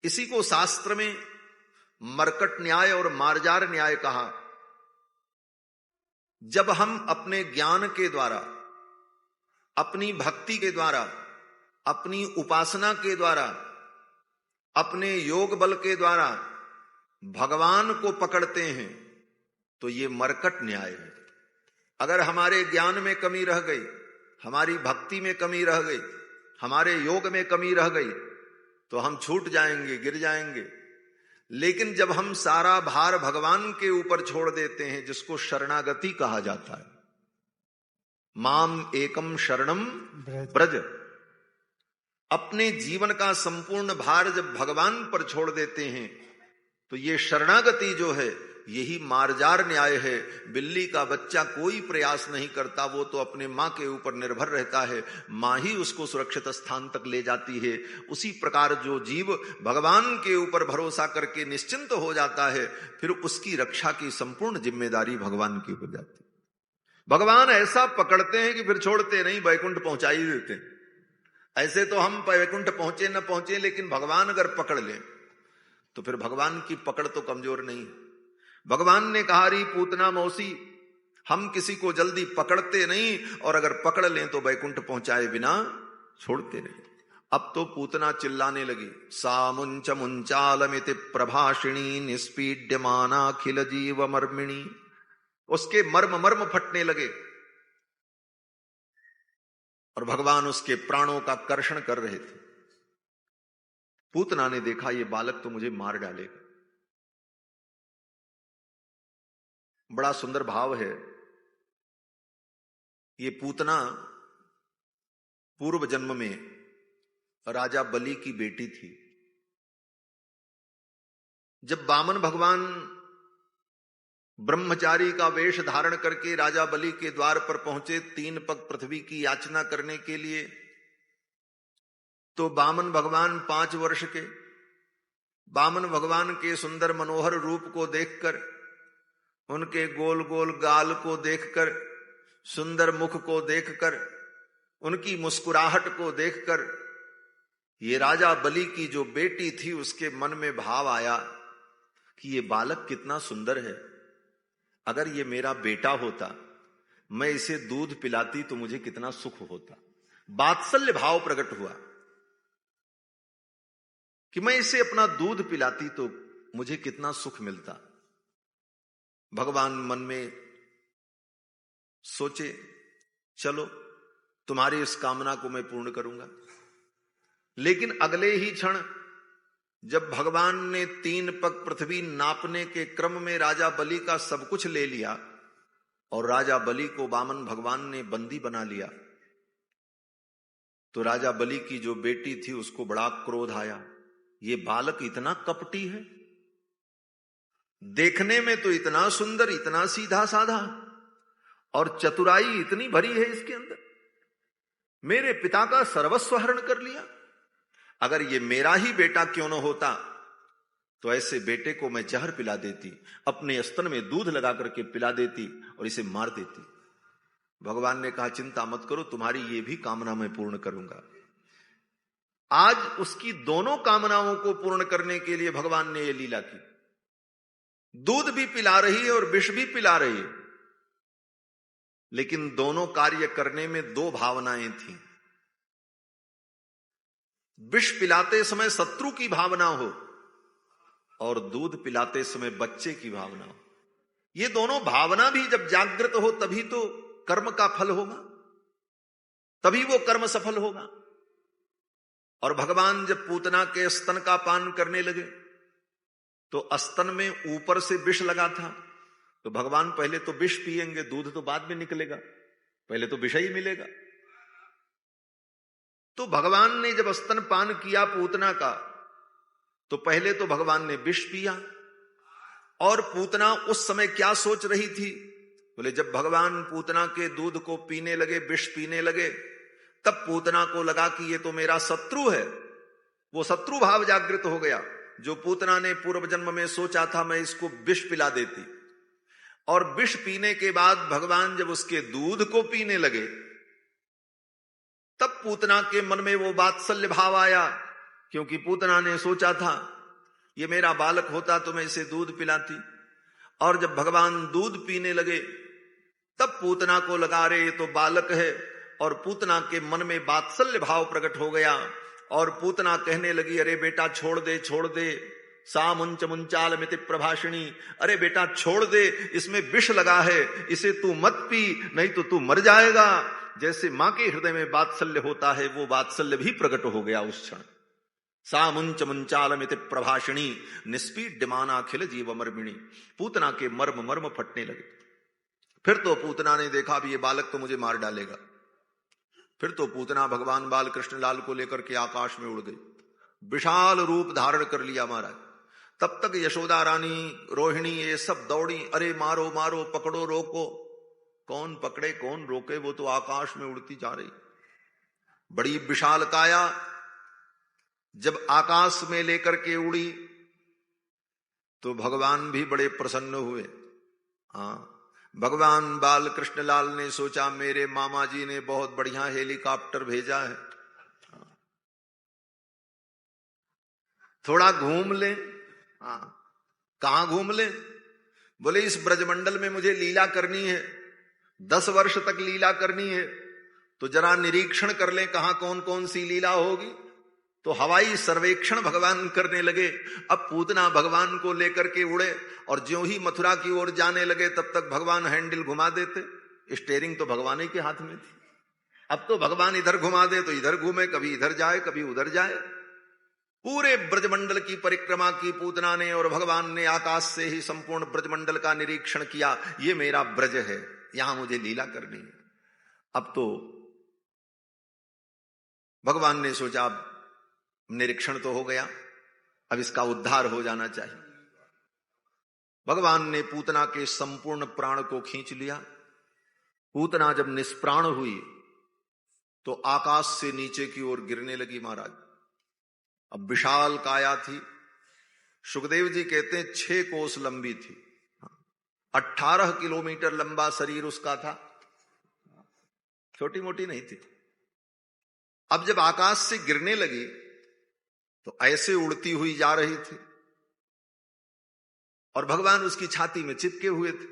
इसी को शास्त्र में मरकट न्याय और मार्जार न्याय कहा। जब हम अपने ज्ञान के द्वारा, अपनी भक्ति के द्वारा, अपनी उपासना के द्वारा, अपने योग बल के द्वारा भगवान को पकड़ते हैं तो ये मरकट न्याय है। अगर हमारे ज्ञान में कमी रह गई, हमारी भक्ति में कमी रह गई, हमारे योग में कमी रह गई तो हम छूट जाएंगे, गिर जाएंगे। लेकिन जब हम सारा भार भगवान के ऊपर छोड़ देते हैं, जिसको शरणागति कहा जाता है, माम एकम शरणम ब्रज, अपने जीवन का संपूर्ण भार जब भगवान पर छोड़ देते हैं तो ये शरणागति जो है, यही मार्जार न्याय है। बिल्ली का बच्चा कोई प्रयास नहीं करता, वो तो अपने मां के ऊपर निर्भर रहता है, मां ही उसको सुरक्षित स्थान तक ले जाती है। उसी प्रकार जो जीव भगवान के ऊपर भरोसा करके निश्चिंत हो जाता है, फिर उसकी रक्षा की संपूर्ण जिम्मेदारी भगवान की हो जाती है। भगवान ऐसा पकड़ते हैं कि फिर छोड़ते नहीं, वैकुंठ पहुंचा ही देते हैं। ऐसे तो हम वैकुंठ पहुंचे न पहुंचे, लेकिन भगवान अगर पकड़ ले तो फिर भगवान की पकड़ तो कमजोर नहीं। भगवान ने कहा, री पूतना मौसी, हम किसी को जल्दी पकड़ते नहीं, और अगर पकड़ लें तो वैकुंठ पहुंचाए बिना छोड़ते नहीं। अब तो पूतना चिल्लाने लगी, सा मुंच मुंचालमिति प्रभाषिणी निस्पीड्यमानाखिल जीव मर्मिणी। उसके मर्म मर्म फटने लगे और भगवान उसके प्राणों का कर्षण कर रहे थे। पूतना ने देखा, ये बालक तो मुझे मार डालेगा। बड़ा सुंदर भाव है। ये पूतना पूर्व जन्म में राजा बलि की बेटी थी। जब वामन भगवान ब्रह्मचारी का वेश धारण करके राजा बलि के द्वार पर पहुंचे 3 पग पृथ्वी की याचना करने के लिए, तो वामन भगवान 5 वर्ष के, वामन भगवान के सुंदर मनोहर रूप को देखकर, उनके गोल गोल गाल को देखकर, सुंदर मुख को देखकर, उनकी मुस्कुराहट को देखकर, ये राजा बलि की जो बेटी थी उसके मन में भाव आया कि ये बालक कितना सुंदर है। अगर ये मेरा बेटा होता, मैं इसे दूध पिलाती तो मुझे कितना सुख होता। वात्सल्य भाव प्रकट हुआ कि मैं इसे अपना दूध पिलाती तो मुझे कितना सुख मिलता। भगवान मन में सोचे, चलो तुम्हारी इस कामना को मैं पूर्ण करूंगा। लेकिन अगले ही क्षण जब भगवान ने 3 पग पृथ्वी नापने के क्रम में राजा बलि का सब कुछ ले लिया और राजा बलि को वामन भगवान ने बंदी बना लिया, तो राजा बलि की जो बेटी थी उसको बड़ा क्रोध आया। ये बालक इतना कपटी है, देखने में तो इतना सुंदर, इतना सीधा साधा, और चतुराई इतनी भरी है इसके अंदर। मेरे पिता का सर्वस्व हरण कर लिया। अगर ये मेरा ही बेटा क्यों न होता तो ऐसे बेटे को मैं जहर पिला देती, अपने स्तन में दूध लगा करके पिला देती और इसे मार देती। भगवान ने कहा, चिंता मत करो, तुम्हारी ये भी कामना मैं पूर्ण करूंगा। आज उसकी दोनों कामनाओं को पूर्ण करने के लिए भगवान ने ये लीला की। दूध भी पिला रही है और विष भी पिला रही है, लेकिन दोनों कार्य करने में 2 भावनाएं थी। विष पिलाते समय शत्रु की भावना हो और दूध पिलाते समय बच्चे की भावना हो। ये दोनों भावना भी जब जागृत हो तभी तो कर्म का फल होगा, तभी वो कर्म सफल होगा। और भगवान जब पूतना के स्तन का पान करने लगे तो स्तन में ऊपर से विष लगा था, तो भगवान पहले तो विष पिएंगे, दूध तो बाद में निकलेगा, पहले तो विष ही मिलेगा। तो भगवान ने जब स्तन पान किया पूतना का, तो पहले तो भगवान ने विष पिया। और पूतना उस समय क्या सोच रही थी? बोले, जब भगवान पूतना के दूध को पीने लगे, विष पीने लगे, तब पूतना को लगा कि ये तो मेरा शत्रु है। वो शत्रु भाव जागृत हो गया। जो पूतना ने पूर्व जन्म में सोचा था मैं इसको विष पिला देती, और विष पीने के बाद भगवान जब उसके दूध को पीने लगे, तब पूतना के मन में वो वात्सल्य भाव आया, क्योंकि पूतना ने सोचा था ये मेरा बालक होता तो मैं इसे दूध पिलाती। और जब भगवान दूध पीने लगे तब पूतना को लगा रहे ये तो बालक है, और पूतना के मन में वात्सल्य भाव प्रकट हो गया। और पूतना कहने लगी, अरे बेटा छोड़ दे, छोड़ दे, सा मुंच मुंचाल मिति प्रभाषिणी, अरे बेटा छोड़ दे, इसमें विष लगा है, इसे तू मत पी, नहीं तो तू मर जाएगा। जैसे मां के हृदय में वात्सल्य होता है, वो वात्सल्य भी प्रकट हो गया उस क्षण। सा मुंच मुंचालमिति प्रभाषिणी निस्पीड्यमानाखिल जीव मर्मिणी। पूतना के मर्म मर्म फटने लगे। फिर तो पूतना ने देखा भी ये बालक तो मुझे मार डालेगा। फिर तो पूतना भगवान बाल कृष्ण लाल को लेकर के आकाश में उड़ गई, विशाल रूप धारण कर लिया महाराज। तब तक यशोदा रानी, रोहिणी, ये सब दौड़ी, अरे मारो मारो, पकड़ो, रोको। कौन पकड़े कौन रोके, वो तो आकाश में उड़ती जा रही। बड़ी विशाल काया जब आकाश में लेकर के उड़ी तो भगवान भी बड़े प्रसन्न हुए। हाँ, भगवान बाल कृष्णलाल ने सोचा मेरे मामा जी ने बहुत बढ़िया हेलीकॉप्टर भेजा है, थोड़ा घूम ले। कहां घूम ले? बोले इस ब्रजमंडल में मुझे लीला करनी है, 10 वर्ष तक लीला करनी है, तो जरा निरीक्षण कर ले कहां कौन कौन सी लीला होगी। तो हवाई सर्वेक्षण भगवान करने लगे। अब पूतना भगवान को लेकर के उड़े और ज्यों ही मथुरा की ओर जाने लगे तब तक भगवान हैंडल घुमा देते। स्टीयरिंग तो भगवान ही के हाथ में थी। अब तो भगवान इधर घुमा दे तो इधर घूमे, कभी इधर जाए कभी उधर जाए। पूरे ब्रजमंडल की परिक्रमा की पूतना ने, और भगवान ने आकाश से ही संपूर्ण ब्रजमंडल का निरीक्षण किया। ये मेरा ब्रज है, यहां मुझे लीला करनी है। अब तो भगवान ने सोचा अब निरीक्षण तो हो गया, अब इसका उद्धार हो जाना चाहिए। भगवान ने पूतना के संपूर्ण प्राण को खींच लिया। पूतना जब निष्प्राण हुई तो आकाश से नीचे की ओर गिरने लगी महाराज। अब विशाल काया थी, सुखदेव जी कहते हैं 6 कोस लंबी थी, 18 किलोमीटर लंबा शरीर उसका था, छोटी मोटी नहीं थी। अब जब आकाश से गिरने लगी तो ऐसे उड़ती हुई जा रही थी और भगवान उसकी छाती में चिपके हुए थे।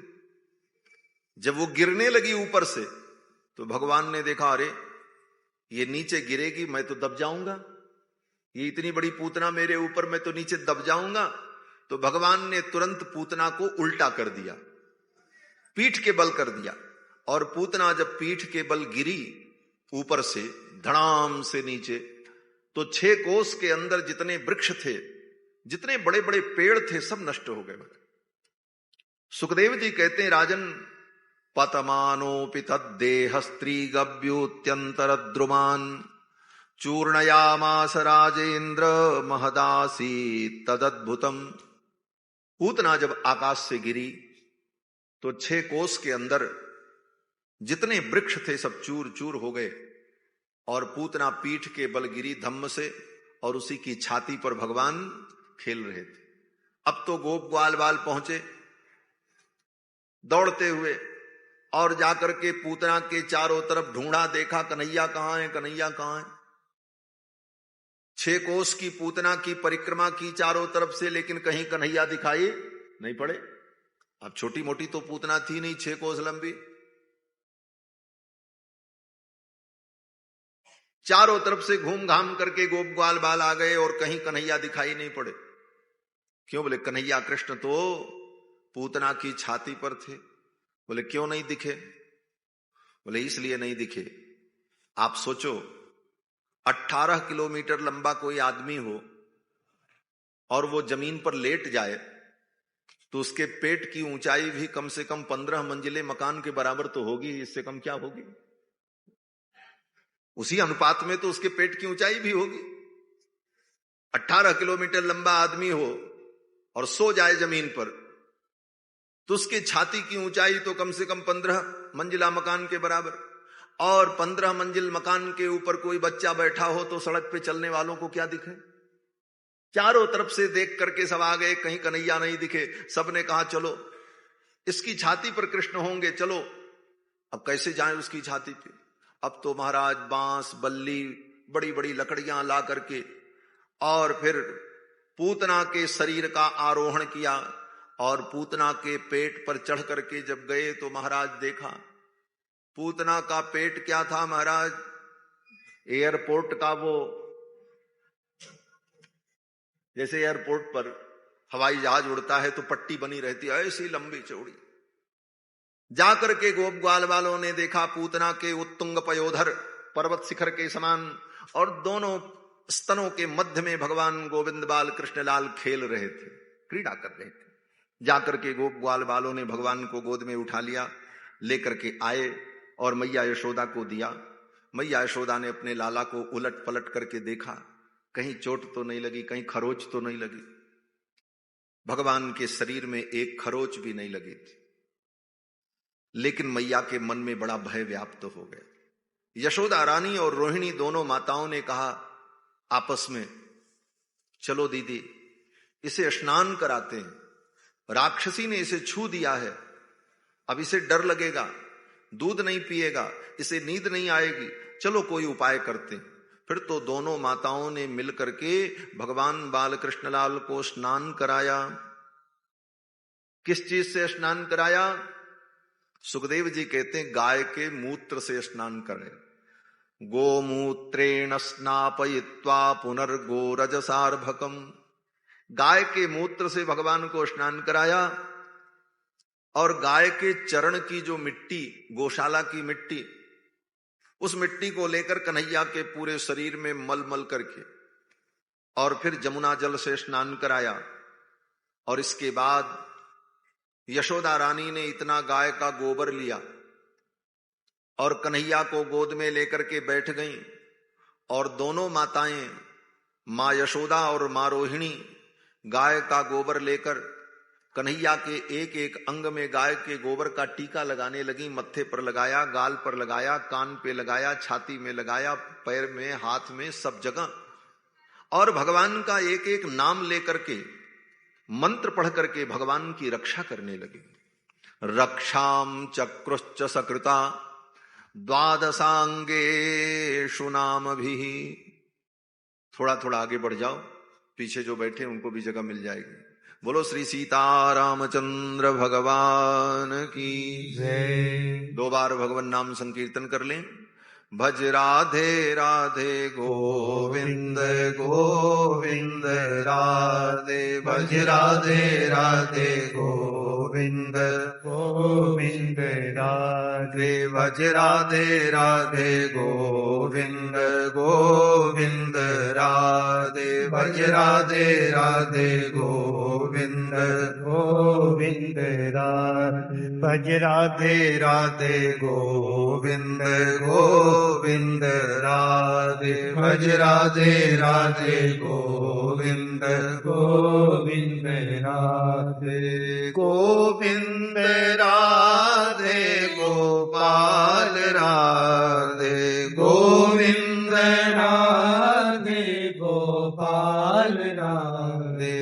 जब वो गिरने लगी ऊपर से तो भगवान ने देखा अरे ये नीचे गिरेगी, मैं तो दब जाऊंगा, ये इतनी बड़ी पूतना मेरे ऊपर, मैं तो नीचे दब जाऊंगा। तो भगवान ने तुरंत पूतना को उल्टा कर दिया, पीठ के बल कर दिया। और पूतना जब पीठ के बल गिरी ऊपर से धड़ाम से नीचे, तो 6 कोस के अंदर जितने वृक्ष थे, जितने बड़े बड़े पेड़ थे, सब नष्ट हो गए। सुखदेव जी कहते हैं राजन पतमानोपि तद्देह स्त्री गव्योत्यंतर द्रुमान चूर्णयामास राजेंद्र महदासी तदद्भुतम। पूतना जब आकाश से गिरी तो 6 कोस के अंदर जितने वृक्ष थे सब चूर चूर हो गए और पूतना पीठ के बल गिरी धम्म से, और उसी की छाती पर भगवान खेल रहे थे। अब तो गोप ग्वाल बाल पहुंचे दौड़ते हुए और जाकर के पूतना के चारों तरफ ढूंढा, देखा कन्हैया कहां है, कन्हैया कहां है। 6 कोस की पूतना की परिक्रमा की चारों तरफ से, लेकिन कहीं कन्हैया दिखाई नहीं पड़े। अब छोटी मोटी तो पूतना थी नहीं, 6 कोस लंबी। चारों तरफ से घूम घाम करके गोप ग्वाल बाल आ गए और कहीं कन्हैया दिखाई नहीं पड़े। क्यों? बोले कन्हैया कृष्ण तो पूतना की छाती पर थे। बोले क्यों नहीं दिखे? बोले इसलिए नहीं दिखे, आप सोचो 18 किलोमीटर लंबा कोई आदमी हो और वो जमीन पर लेट जाए तो उसके पेट की ऊंचाई भी कम से कम 15 मंजिले मकान के बराबर तो होगी, इससे कम क्या होगी? उसी अनुपात में तो उसके पेट की ऊंचाई भी होगी। 18 किलोमीटर लंबा आदमी हो और सो जाए जमीन पर तो उसके छाती की ऊंचाई तो कम से कम 15 मंजिला मकान के बराबर। और 15 मंजिल मकान के ऊपर कोई बच्चा बैठा हो तो सड़क पे चलने वालों को क्या दिखे? चारों तरफ से देख करके सब आ गए, कहीं कन्हैया नहीं दिखे। सबने कहा चलो इसकी छाती पर कृष्ण होंगे, चलो। अब कैसे जाएं उसकी छाती पे? अब तो महाराज बांस बल्ली बड़ी बड़ी लकड़ियां ला करके और फिर पूतना के शरीर का आरोहण किया और पूतना के पेट पर चढ़ करके जब गए तो महाराज देखा पूतना का पेट क्या था महाराज, एयरपोर्ट का वो, जैसे एयरपोर्ट पर हवाई जहाज उड़ता है तो पट्टी बनी रहती है, ऐसी लंबी चौड़ी। जाकर के गोप ग्वाल वालों ने देखा पूतना के उत्तुंग पयोधर पर्वत शिखर के समान और दोनों स्तनों के मध्य में भगवान गोविंद बाल कृष्णलाल खेल रहे थे, क्रीड़ा कर रहे थे। जाकर के गोप ग्वाल वालों ने भगवान को गोद में उठा लिया, लेकर के आए और मैया यशोदा को दिया। मैया यशोदा ने अपने लाला को उलट पलट करके देखा, कहीं चोट तो नहीं लगी, कहीं खरोच तो नहीं लगी। भगवान के शरीर में एक खरोच भी नहीं लगी थी, लेकिन मैया के मन में बड़ा भय व्याप्त हो गया। यशोदा रानी और रोहिणी दोनों माताओं ने कहा आपस में, चलो दीदी इसे स्नान कराते हैं, राक्षसी ने इसे छू दिया है, अब इसे डर लगेगा, दूध नहीं पिएगा, इसे नींद नहीं आएगी, चलो कोई उपाय करते। फिर तो दोनों माताओं ने मिलकर के भगवान बाल कृष्णलाल को स्नान कराया। किस चीज से स्नान कराया? सुखदेव जी कहते हैं गाय के मूत्र से स्नान करें। गोमूत्रेण स्नापयित्वा पुनर्गोरजसार्भकम। गाय के मूत्र से भगवान को स्नान कराया और गाय के चरण की जो मिट्टी, गौशाला की मिट्टी, उस मिट्टी को लेकर कन्हैया के पूरे शरीर में मल मल करके और फिर जमुना जल से स्नान कराया। और इसके बाद यशोदा रानी ने इतना गाय का गोबर लिया और कन्हैया को गोद में लेकर के बैठ गईं। और दोनों माताएं, मां यशोदा और मां रोहिणी, गाय का गोबर लेकर कन्हैया के एक एक अंग में गाय के गोबर का टीका लगाने लगी। मत्थे पर लगाया, गाल पर लगाया, कान पे लगाया, छाती में लगाया, पैर में, हाथ में, सब जगह। और भगवान का एक एक नाम लेकर के, मंत्र पढ़ करके भगवान की रक्षा करने लगे। रक्षाम चक्रुश्च सकृता द्वादशांगेषु नामभिः। थोड़ा थोड़ा आगे बढ़ जाओ, पीछे जो बैठे उनको भी जगह मिल जाएगी। बोलो श्री सीता रामचंद्र भगवान की जय। 2 बार भगवान नाम संकीर्तन कर लें। भज राधे राधे गोविंद गोविंद राधे, भज राधे राधे गोविंद गोविंद राधे, भज राधे राधे गोविंद गोविंद राधे, भज राधे राधे गोविंद गोविंद राधे, भज राधे राधे गोविंद गोविंद राधे, भज राधे राधे गोविंद गोविंद राधे। गोविंद राधे गोपाल राधे, गोविंद राधे गोपाल राधे,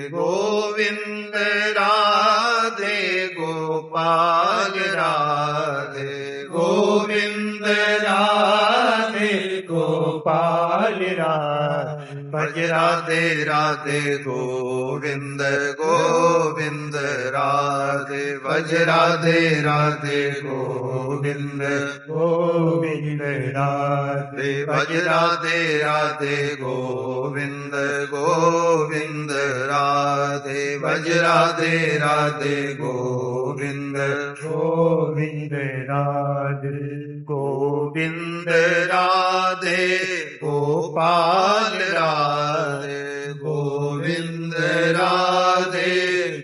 गोविंद राधे गोपाल राधे, गोविंद राधे गोपाल राधे, भज राधे राधे गोविंद गोविंद राधे, भज राधे राधे गोविंद गोविंद राधे, भज राधे राधे गोविंद गोविंद राधे, भज राधे राधे गोविंद गोविंद राधे, गोविंद राधे गोपाल राधे, गोविंद राधे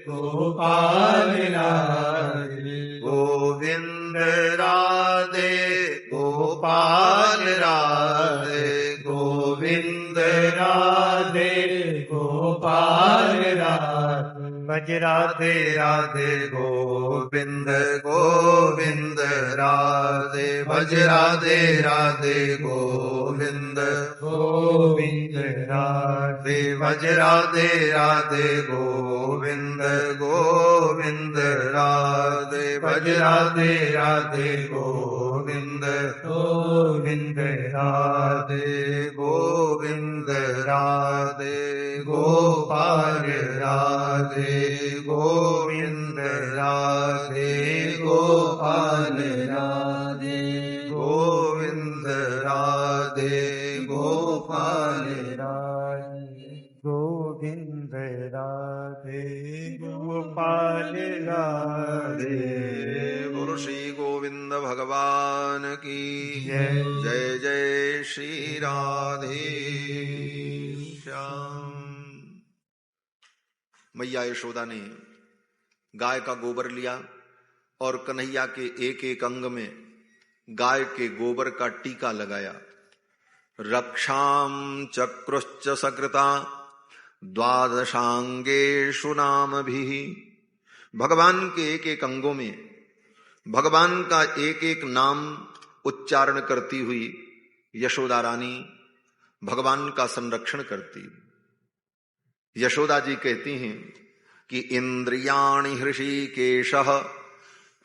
गोपाल राधे, गोविंद राधे गोपाल राधे, गोविंद राधे गोपाल राधे, भज राधे राधे गोविंद गोविंद राधे, भज राधे राधे गोविंद गोविंद राधे, भज राधे राधे गोविंद गोविंद राधे, भज राधे राधे गोविंद गोविंद राधे, गोविंद राधे गोपाल राधे, गोविंद राधे गोपाल राधे, गोविंद राधे गोपाल राधे, गोविंद राधे गोपाल राधे। बोलो श्री गोविंद भगवान की जय। जय जय श्री राधे श्याम। मैया यशोदा ने गाय का गोबर लिया और कन्हैया के एक एक अंग में गाय के गोबर का टीका लगाया। रक्षाम चक्रुश्च सकृता द्वादशांगेषु नामभिः। भगवान के एक एक अंगों में भगवान का एक एक नाम उच्चारण करती हुई यशोदा रानी भगवान का संरक्षण करती। यशोदा जी कहती हैं कि इंद्रियाणि हृषीकेशः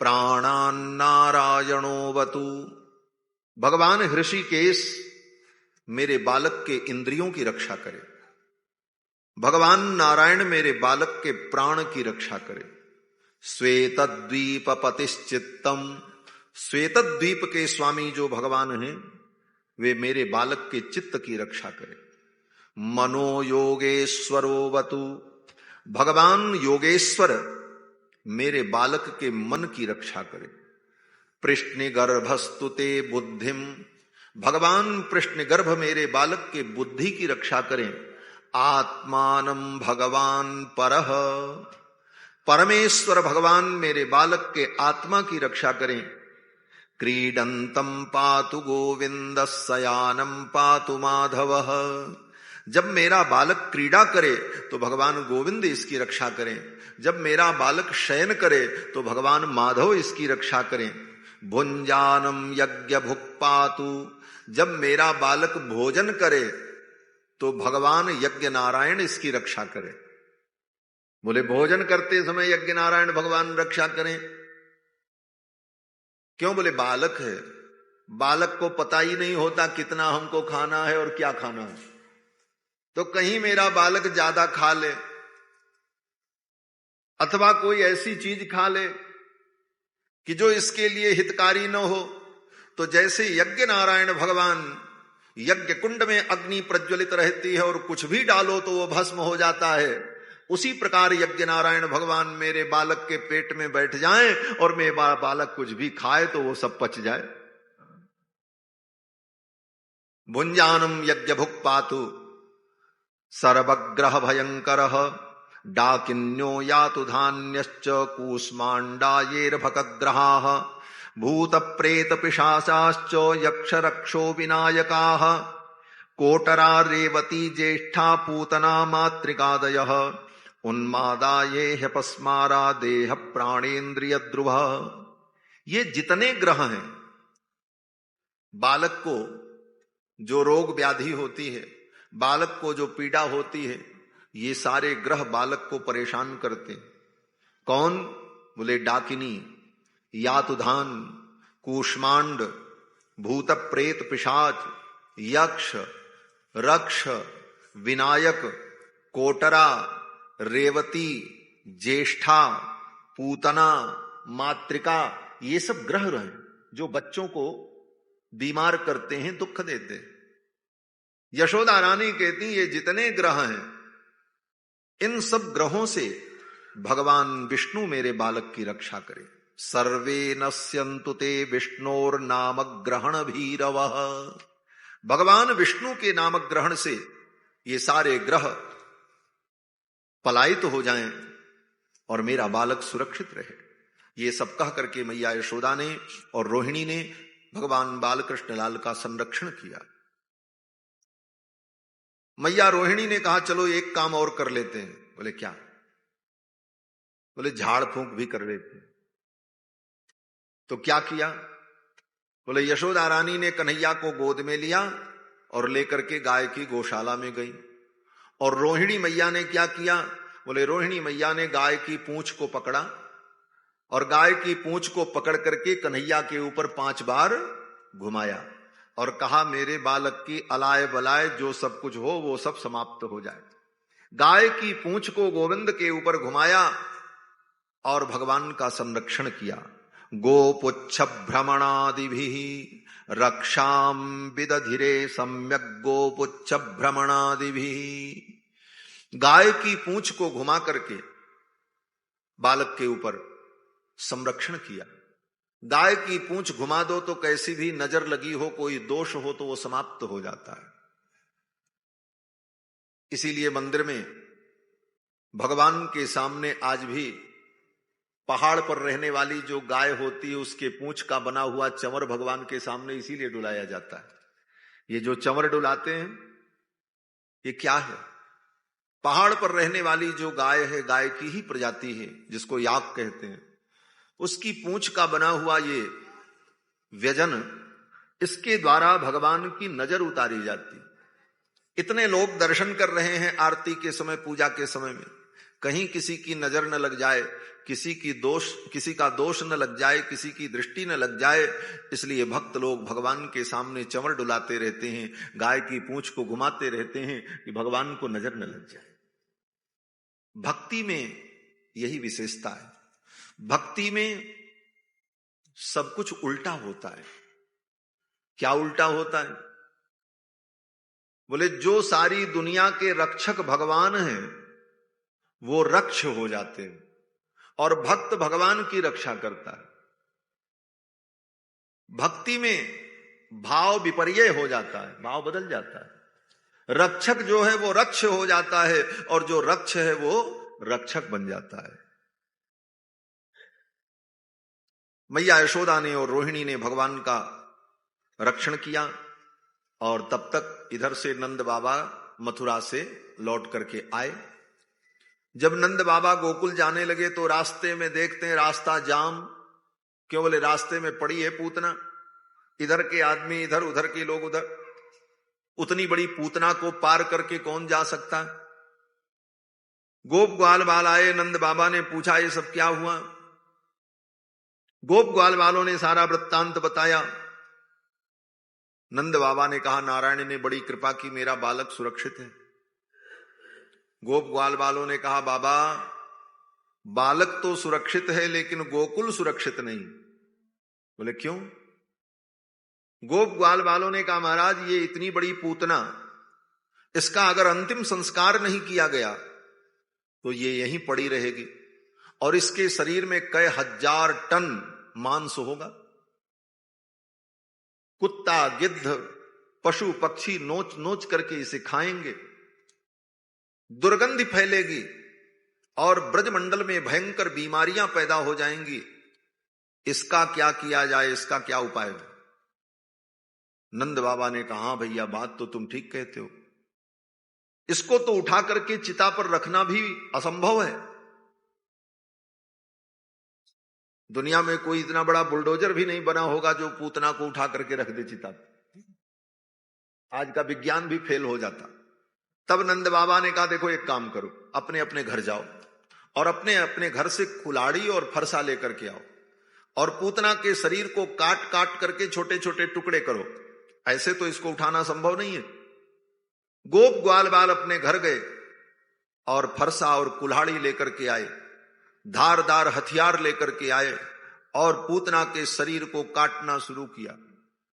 प्राणान्नारायणोऽवतु। भगवान हृषिकेश मेरे बालक के इंद्रियों की रक्षा करे, भगवान नारायण मेरे बालक के प्राण की रक्षा करे। श्वेतद्वीप पतिश्चित्तम, श्वेतद्वीप के स्वामी जो भगवान हैं वे मेरे बालक के चित्त की रक्षा करे। मनो योगेश्वरोऽवतु, भगवान योगेश्वर मेरे बालक के मन की रक्षा करे। पृष्णिगर्भस्तुते बुद्धिम, भगवान पृष्णिगर्भ मेरे बालक के बुद्धि की रक्षा करें। आत्मानं भगवान परः, परमेश्वर भगवान मेरे बालक के आत्मा की रक्षा करें। क्रीडन्तं पातु गोविंदः शयानं पातु माधवः, जब मेरा बालक क्रीड़ा करे तो भगवान गोविंद इसकी रक्षा करें, जब मेरा बालक शयन करे तो भगवान माधव इसकी रक्षा करें। भुंजानम यज्ञ भुक् पातु, जब मेरा बालक भोजन करे तो भगवान यज्ञ नारायण इसकी रक्षा करे। बोले भोजन करते समय यज्ञ नारायण भगवान रक्षा करें क्यों? बोले बालक है, बालक को पता ही नहीं होता कितना हमको खाना है और क्या खाना है, तो कहीं मेरा बालक ज्यादा खा ले अथवा कोई ऐसी चीज खा ले कि जो इसके लिए हितकारी न हो। तो जैसे यज्ञ नारायण भगवान यज्ञ कुंड में अग्नि प्रज्वलित रहती है और कुछ भी डालो तो वो भस्म हो जाता है, उसी प्रकार यज्ञ नारायण भगवान मेरे बालक के पेट में बैठ जाएं और मेरा बालक कुछ भी खाए तो वो सब पच जाए। भुंजानम यज्ञ भुक् पातु सर्वग्रह भयंकरः, डाकिन्यो यातु धान्यश्च कूष्माण्डायैर्भकग्रहाः, भूत प्रेत पिशाचाश्च यक्ष रक्षो विनायकाः, कोटरा रेवती ज्येष्ठा पूतना मातृकादयः, उन्मादा ये ह्यपस्मारा देह प्राणेन्द्रिय ध्रुव। ये जितने ग्रह हैं, बालक को जो रोग व्याधि होती है, बालक को जो पीड़ा होती है, ये सारे ग्रह बालक को परेशान करते हैं। कौन? बोले डाकिनी, यातुधान, कूष्मांड, भूत प्रेत पिशाच, यक्ष रक्ष, विनायक, कोटरा, रेवती, ज्येष्ठा, पूतना, मातृका, ये सब ग्रह हैं जो बच्चों को बीमार करते हैं, दुख देते हैं। यशोदा रानी कहती ये जितने ग्रह हैं, इन सब ग्रहों से भगवान विष्णु मेरे बालक की रक्षा करे। सर्वे नश्यन्तु ते विष्णोर नाम ग्रहण भीरवः, भगवान विष्णु के नामक ग्रहण से ये सारे ग्रह पलायित हो जाएं और मेरा बालक सुरक्षित रहे। ये सब कह करके मैया यशोदा ने और रोहिणी ने भगवान बालकृष्ण लाल का संरक्षण किया। मैया रोहिणी ने कहा चलो एक काम और कर लेते हैं। बोले क्या? बोले झाड़ फूंक भी कर लेते हैं। तो क्या किया? बोले यशोदा रानी ने कन्हैया को गोद में लिया और लेकर के गाय की गौशाला में गई। और रोहिणी मैया ने क्या किया? बोले रोहिणी मैया ने गाय की पूंछ को पकड़ा और गाय की पूंछ को पकड़ करके कन्हैया के ऊपर 5 बार घुमाया और कहा मेरे बालक की अलाय बलाय जो सब कुछ हो वो सब समाप्त हो जाए। गाय की पूंछ को गोविंद के ऊपर घुमाया और भगवान का संरक्षण किया। गोपुच्छ भ्रमणादिभिः रक्षाम विदधिरे सम्यक गोपुच्छ भ्रमणादिभिः। गाय की पूंछ को घुमा करके बालक के ऊपर संरक्षण किया। गाय की पूंछ घुमा दो तो कैसी भी नजर लगी हो, कोई दोष हो तो वो समाप्त हो जाता है। इसीलिए मंदिर में भगवान के सामने आज भी पहाड़ पर रहने वाली जो गाय होती है उसके पूंछ का बना हुआ चंवर भगवान के सामने इसीलिए डुलाया जाता है। ये जो चंवर डुलाते हैं ये क्या है? पहाड़ पर रहने वाली जो गाय है, गाय की ही प्रजाति है जिसको याक कहते हैं, उसकी पूंछ का बना हुआ ये व्यजन, इसके द्वारा भगवान की नजर उतारी जाती। इतने लोग दर्शन कर रहे हैं आरती के समय, पूजा के समय में, कहीं किसी की नजर न लग जाए, किसी का दोष न लग जाए, किसी की दृष्टि न लग जाए, इसलिए भक्त लोग भगवान के सामने चंवर डुलाते रहते हैं, गाय की पूंछ को घुमाते रहते हैं कि भगवान को नजर न लग जाए। भक्ति में यही विशेषता है। भक्ति में सब कुछ उल्टा होता है। क्या उल्टा होता है? बोले जो सारी दुनिया के रक्षक भगवान हैं वो रक्ष हो जाते हैं और भक्त भगवान की रक्षा करता है। भक्ति में भाव विपर्य हो जाता है, भाव बदल जाता है। रक्षक जो है वो रक्ष हो जाता है और जो रक्ष है वो रक्षक बन जाता है। मैया यशोदा ने और रोहिणी ने भगवान का रक्षण किया और तब तक इधर से नंद बाबा मथुरा से लौट करके आए। जब नंद बाबा गोकुल जाने लगे तो रास्ते में देखते हैं रास्ता जाम। क्यों? बोले रास्ते में पड़ी है पूतना, इधर के आदमी इधर, उधर के लोग उधर। उतनी बड़ी पूतना को पार करके कौन जा सकता है? गोप ग्वाल बाल आए, नंद बाबा ने पूछा ये सब क्या हुआ? गोप ग्वाल बालों ने सारा वृत्तांत बताया। नंद बाबा ने कहा नारायण ने बड़ी कृपा की, मेरा बालक सुरक्षित है। गोप ग्वाल बालों ने कहा बाबा बालक तो सुरक्षित है लेकिन गोकुल सुरक्षित नहीं। बोले क्यों? गोप ग्वाल बालों ने कहा महाराज ये इतनी बड़ी पूतना, इसका अगर अंतिम संस्कार नहीं किया गया तो ये यहीं पड़ी रहेगी और इसके शरीर में कई हजार टन मांस होगा। कुत्ता गिद्ध पशु पक्षी नोच नोच करके इसे खाएंगे, दुर्गंध फैलेगी और ब्रजमंडल में भयंकर बीमारियां पैदा हो जाएंगी। इसका क्या किया जाए, इसका क्या उपाय है? नंद बाबा ने कहा हाँ भैया बात तो तुम ठीक कहते हो, इसको तो उठा करके चिता पर रखना भी असंभव है। दुनिया में कोई इतना बड़ा बुलडोजर भी नहीं बना होगा जो पूतना को उठा करके रख दे चिता पर। आज का विज्ञान भी फेल हो जाता। तब नंद बाबा ने कहा देखो एक काम करो, अपने अपने घर जाओ और अपने अपने घर से कुल्हाड़ी और फरसा लेकर के आओ और पूतना के शरीर को काट काट करके छोटे छोटे टुकड़े करो। ऐसे तो इसको उठाना संभव नहीं है। गोप ग्वाल बाल अपने घर गए और फरसा और कुल्हाड़ी लेकर के आए, धारदार हथियार लेकर के आए और पूतना के शरीर को काटना शुरू किया।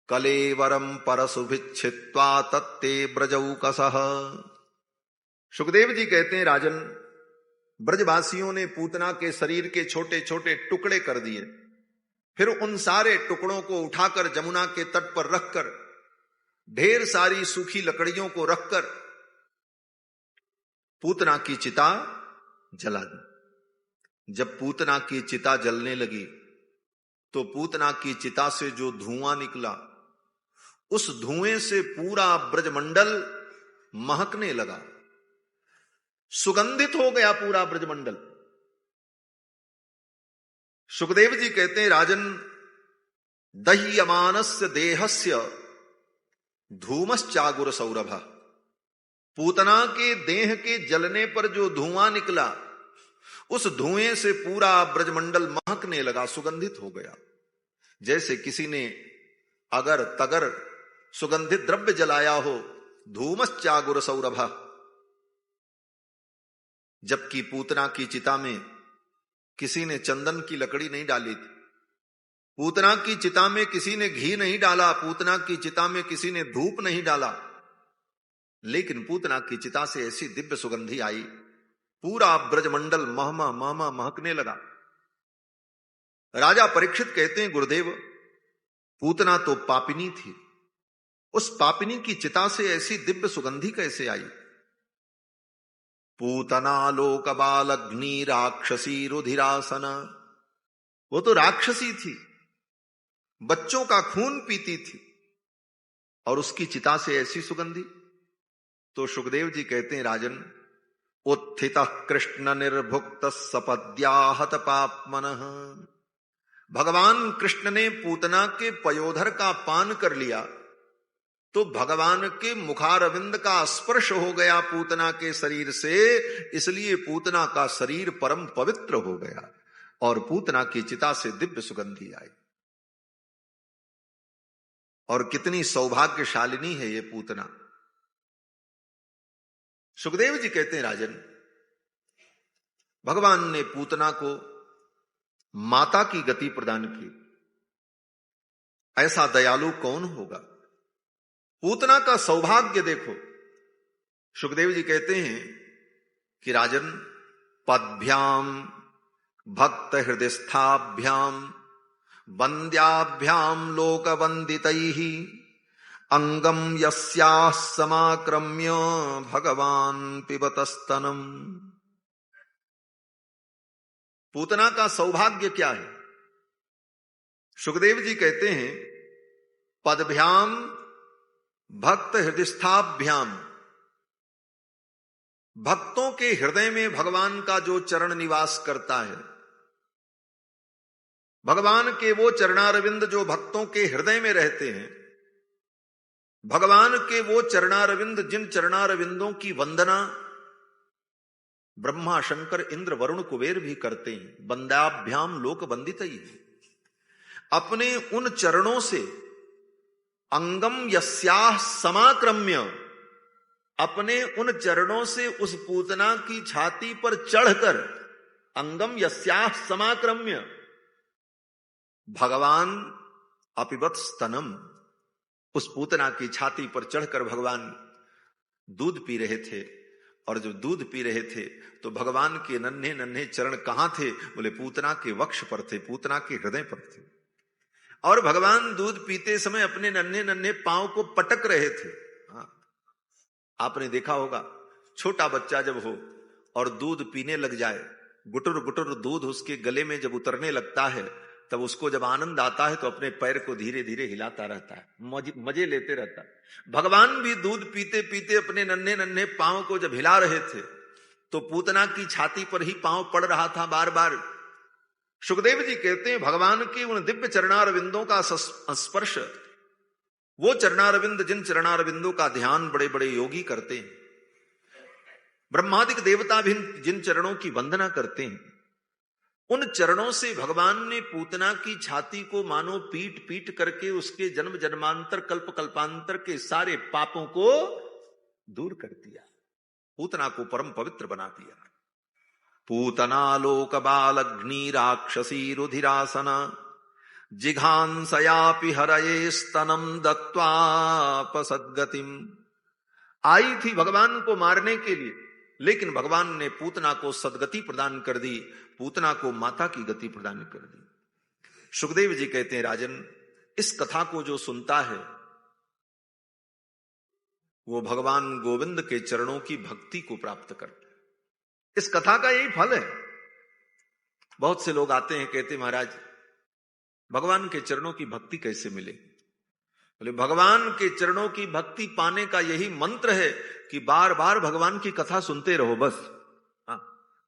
कलेवरम परसुभिच्छित्वा तत्ते ब्रजऊ कसह। सुखदेव जी कहते हैं राजन ब्रजवासियों ने पूतना के शरीर के छोटे छोटे टुकड़े कर दिए, फिर उन सारे टुकड़ों को उठाकर जमुना के तट पर रखकर ढेर सारी सूखी लकड़ियों को रखकर पूतना की चिता जला दी। जब पूतना की चिता जलने लगी तो पूतना की चिता से जो धुआं निकला उस धुएं से पूरा ब्रजमंडल महकने लगा, सुगंधित हो गया पूरा ब्रजमंडल। सुखदेव जी कहते हैं राजन दह्यमानस्य देहस्य धूमश्चागुर सौरभ। पूतना के देह के जलने पर जो धुआं निकला उस धुएं से पूरा ब्रजमंडल महकने लगा, सुगंधित हो गया। जैसे किसी ने अगर तगर सुगंधित द्रव्य जलाया हो, धूमश्चागुर सौरभ। जबकि पूतना की चिता में किसी ने चंदन की लकड़ी नहीं डाली थी, पूतना की चिता में किसी ने घी नहीं डाला, पूतना की चिता में किसी ने धूप नहीं डाला, लेकिन पूतना की चिता से ऐसी दिव्य सुगंधी आई, पूरा ब्रजमंडल महमा महमा महकने लगा। राजा परीक्षित कहते हैं गुरुदेव पूतना तो पापिनी थी, उस पापिनी की चिता से ऐसी दिव्य सुगंधी कैसे आई? पूतना लोक बालग्नि राक्षसी रुधिरासना। वो तो राक्षसी थी, बच्चों का खून पीती थी और उसकी चिता से ऐसी सुगंधी। तो सुखदेव जी कहते हैं राजन उत्थित कृष्ण निर्भुक्त सपद्याहत पापमन। भगवान कृष्ण ने पूतना के पयोधर का पान कर लिया तो भगवान के मुखारविंद का स्पर्श हो गया पूतना के शरीर से, इसलिए पूतना का शरीर परम पवित्र हो गया और पूतना की चिता से दिव्य सुगंधी आई। और कितनी सौभाग्यशालिनी है ये पूतना। सुखदेव जी कहते हैं, राजन, भगवान ने पूतना को माता की गति प्रदान की, ऐसा दयालु कौन होगा। पूतना का सौभाग्य देखो। सुखदेव जी कहते हैं कि राजन, पद्भ्याम भक्त हृदयस्थाभ्याम वंद्याभ्याम लोक वंदितैः अंगम यस्याः समाक्रम्य भगवान पिबतस्तनम। पूतना का सौभाग्य क्या है? सुखदेव जी कहते हैं, पदभ्याम भक्त हृदयस्थाभ्याम, भक्तों के हृदय में भगवान का जो चरण निवास करता है, भगवान के वो चरणारविंद जो भक्तों के हृदय में रहते हैं, भगवान के वो चरणारविंद जिन चरणारविंदों की वंदना ब्रह्मा शंकर इंद्र वरुण कुबेर भी करते हैं, वंदाभ्याम लोक वंदित ही, अपने उन चरणों से अंगम यस्याः समाक्रम्य, अपने उन चरणों से उस पूतना की छाती पर चढ़कर, अंगम यस्याः समाक्रम्य, भगवान अपिबत स्तनम, उस पूतना की छाती पर चढ़कर भगवान दूध पी रहे थे। और जब दूध पी रहे थे तो भगवान के नन्हे नन्हे चरण कहां थे? बोले पूतना के वक्ष पर थे, पूतना के हृदय पर थे। और भगवान दूध पीते समय अपने नन्हे नन्हे पांव को पटक रहे थे। आपने देखा होगा, छोटा बच्चा जब हो और दूध पीने लग जाए, गुटुर गुटुर दूध उसके गले में जब उतरने लगता है, तब उसको जब आनंद आता है तो अपने पैर को धीरे धीरे हिलाता रहता है, मजे लेते रहता है। भगवान भी दूध पीते पीते अपने नन्हे नन्हे पांव को जब हिला रहे थे तो पूतना की छाती पर ही पांव पड़ रहा था बार बार। सुखदेव जी कहते हैं, भगवान के उन दिव्य चरणारविंदों का स्पर्श, वो चरणारविंद जिन चरणारविंदों का ध्यान बड़े बड़े योगी करते हैं, ब्रह्मादिक देवता भी जिन चरणों की वंदना करते हैं, उन चरणों से भगवान ने पूतना की छाती को मानो पीट पीट करके उसके जन्म जन्मांतर कल्प कल्पांतर के सारे पापों को दूर कर दिया, पूतना को परम पवित्र बना दिया। पूतना लोक बालग्नि राक्षसी रुधिरासना जिघांसयापि हरये स्तनम दत्वापसद्गतिम। आई थी भगवान को मारने के लिए, लेकिन भगवान ने पूतना को सदगति प्रदान कर दी, पूतना को माता की गति प्रदान कर दी। सुखदेव जी कहते हैं, राजन, इस कथा को जो सुनता है वो भगवान गोविंद के चरणों की भक्ति को प्राप्त करता है। इस कथा का यही फल है। बहुत से लोग आते हैं, कहते महाराज भगवान के चरणों की भक्ति कैसे मिले? बोले भगवान के चरणों की भक्ति पाने का यही मंत्र है कि बार बार भगवान की कथा सुनते रहो। बस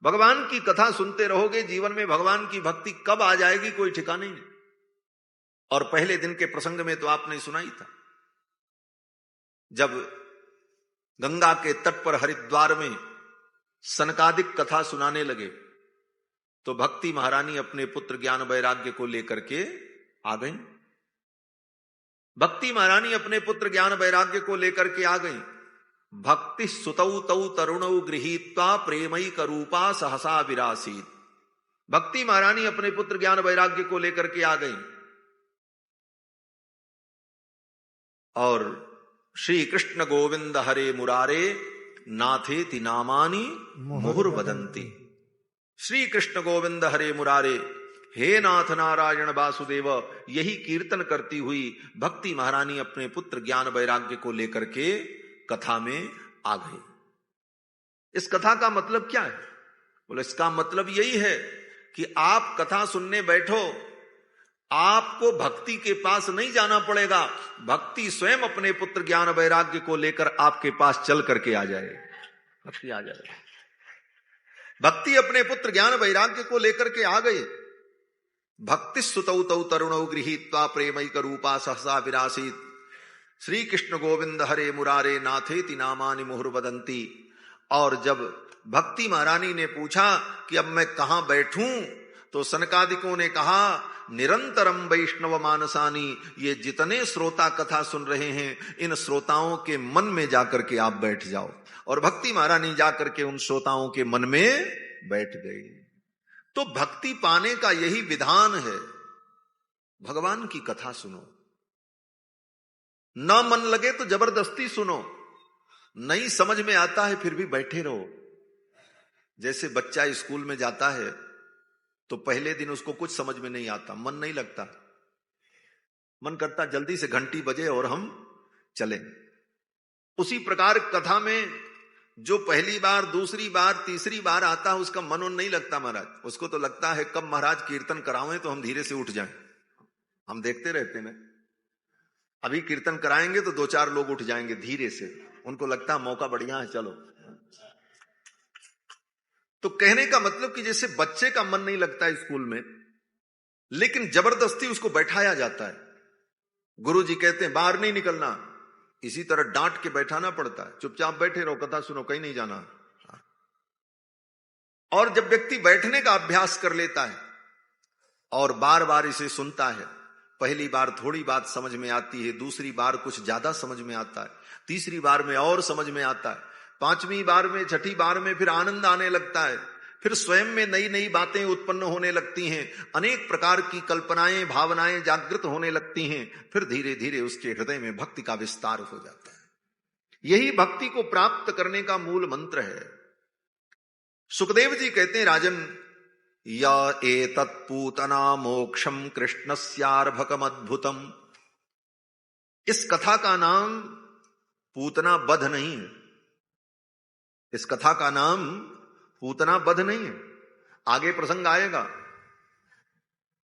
भगवान की कथा सुनते रहोगे, जीवन में भगवान की भक्ति कब आ जाएगी कोई ठिकाना नहीं। और पहले दिन के प्रसंग में तो आपने सुना ही था, जब गंगा के तट पर हरिद्वार में सनकादिक कथा सुनाने लगे तो भक्ति महारानी अपने पुत्र ज्ञान वैराग्य को लेकर के आ गई। भक्ति महारानी अपने पुत्र ज्ञान वैराग्य को लेकर के आ गई। भक्ति सुतौ तौ तरुणौ गृहीत्वा प्रेमई करूपा सहसा विरासीत। भक्ति महारानी अपने पुत्र ज्ञान वैराग्य को लेकर के आ गई और श्री कृष्ण गोविंद हरे मुरारे नाथेति नामानि मुहुर्वदन्ति। श्री कृष्ण गोविंद हरे मुरारे, हे नाथ नारायण वासुदेव, यही कीर्तन करती हुई भक्ति महारानी अपने पुत्र ज्ञान वैराग्य को लेकर के कथा में आ गई। इस कथा का मतलब क्या है? बोले इसका मतलब यही है कि आप कथा सुनने बैठो, आपको भक्ति के पास नहीं जाना पड़ेगा, भक्ति स्वयं अपने पुत्र ज्ञान वैराग्य को लेकर आपके पास चल करके आ जाए। भक्ति आ जाए, भक्ति अपने पुत्र ज्ञान वैराग्य को लेकर के आ गए। भक्ति सुतौ तौ तरुणौ गृहीत्वा प्रेमैक रूपा सहसा विरासीत। श्री कृष्ण गोविंद हरे मुरारे नाथेति नामानि मुहुर्वदन्ति। और जब भक्ति महारानी ने पूछा कि अब मैं कहां बैठूं, तो सनकादिकों ने कहा निरंतरम वैष्णव मानसानी, ये जितने श्रोता कथा सुन रहे हैं इन श्रोताओं के मन में जाकर के आप बैठ जाओ। और भक्ति महारानी जाकर के उन श्रोताओं के मन में बैठ गई। तो भक्ति पाने का यही विधान है, भगवान की कथा सुनो, ना मन लगे तो जबरदस्ती सुनो, नहीं समझ में आता है फिर भी बैठे रहो। जैसे बच्चा स्कूल में जाता है तो पहले दिन उसको कुछ समझ में नहीं आता, मन नहीं लगता, मन करता जल्दी से घंटी बजे और हम चलें। उसी प्रकार कथा में जो पहली बार, दूसरी बार, तीसरी बार आता है उसका मन नहीं लगता महाराज, उसको तो लगता है कब महाराज कीर्तन करावें तो हम धीरे से उठ जाएं। हम देखते रहते हैं, अभी कीर्तन कराएंगे तो 2-4 लोग उठ जाएंगे धीरे से, उनको लगता है मौका बढ़िया है चलो। तो कहने का मतलब कि जैसे बच्चे का मन नहीं लगता है स्कूल में, लेकिन जबरदस्ती उसको बैठाया जाता है। गुरुजी कहते हैं बाहर नहीं निकलना, इसी तरह डांट के बैठाना पड़ता है, चुपचाप बैठे रहो, कथा सुनो, कहीं नहीं जाना। और जब व्यक्ति बैठने का अभ्यास कर लेता है और बार बार इसे सुनता है, पहली बार थोड़ी बात समझ में आती है, दूसरी बार कुछ ज्यादा समझ में आता है, तीसरी बार में और समझ में आता है, 5वीं बार में, 6ठी बार में फिर आनंद आने लगता है, फिर स्वयं में नई नई बातें उत्पन्न होने लगती हैं, अनेक प्रकार की कल्पनाएं, भावनाएं जागृत होने लगती हैं, फिर धीरे धीरे उसके हृदय में भक्ति का विस्तार हो जाता है। यही भक्ति को प्राप्त करने का मूल मंत्र है। सुखदेव जी कहते हैं राजन, या एतत् पूतना मोक्षम कृष्णस्यार्भकम अद्भुतम। इस कथा का नाम पूतना बध नहीं है, इस कथा का नाम पूतना बध नहीं है। आगे प्रसंग आएगा,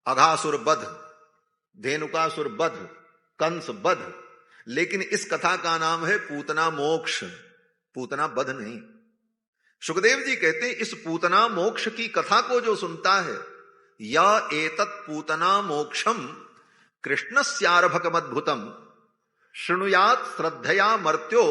अघासुर बध, धेनुकासुर बध, कंस बध, लेकिन इस कथा का नाम है पूतना मोक्ष, पूतना बध नहीं। सुखदेव जी कहते हैं इस पूतना मोक्ष की कथा को जो सुनता है, या एतत् पूतना मोक्षम कृष्णस्यार्भकम अद्भुतम शृणुयात श्रद्धया मर्त्यो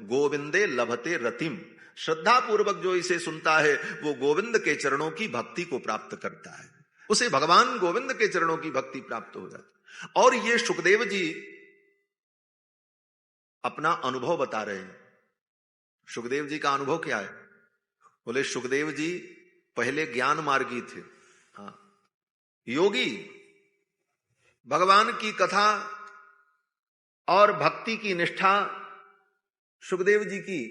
गोविंदे लभते रतिम। श्रद्धा पूर्वक जो इसे सुनता है वो गोविंद के चरणों की भक्ति को प्राप्त करता है, उसे भगवान गोविंद के चरणों की भक्ति प्राप्त हो जाती है। और ये सुखदेव जी अपना अनुभव बता रहे हैं। सुखदेव जी का अनुभव क्या है? बोले सुखदेव जी पहले ज्ञान मार्गी थे, हाँ, योगी, भगवान की कथा और भक्ति की निष्ठा सुखदेव जी की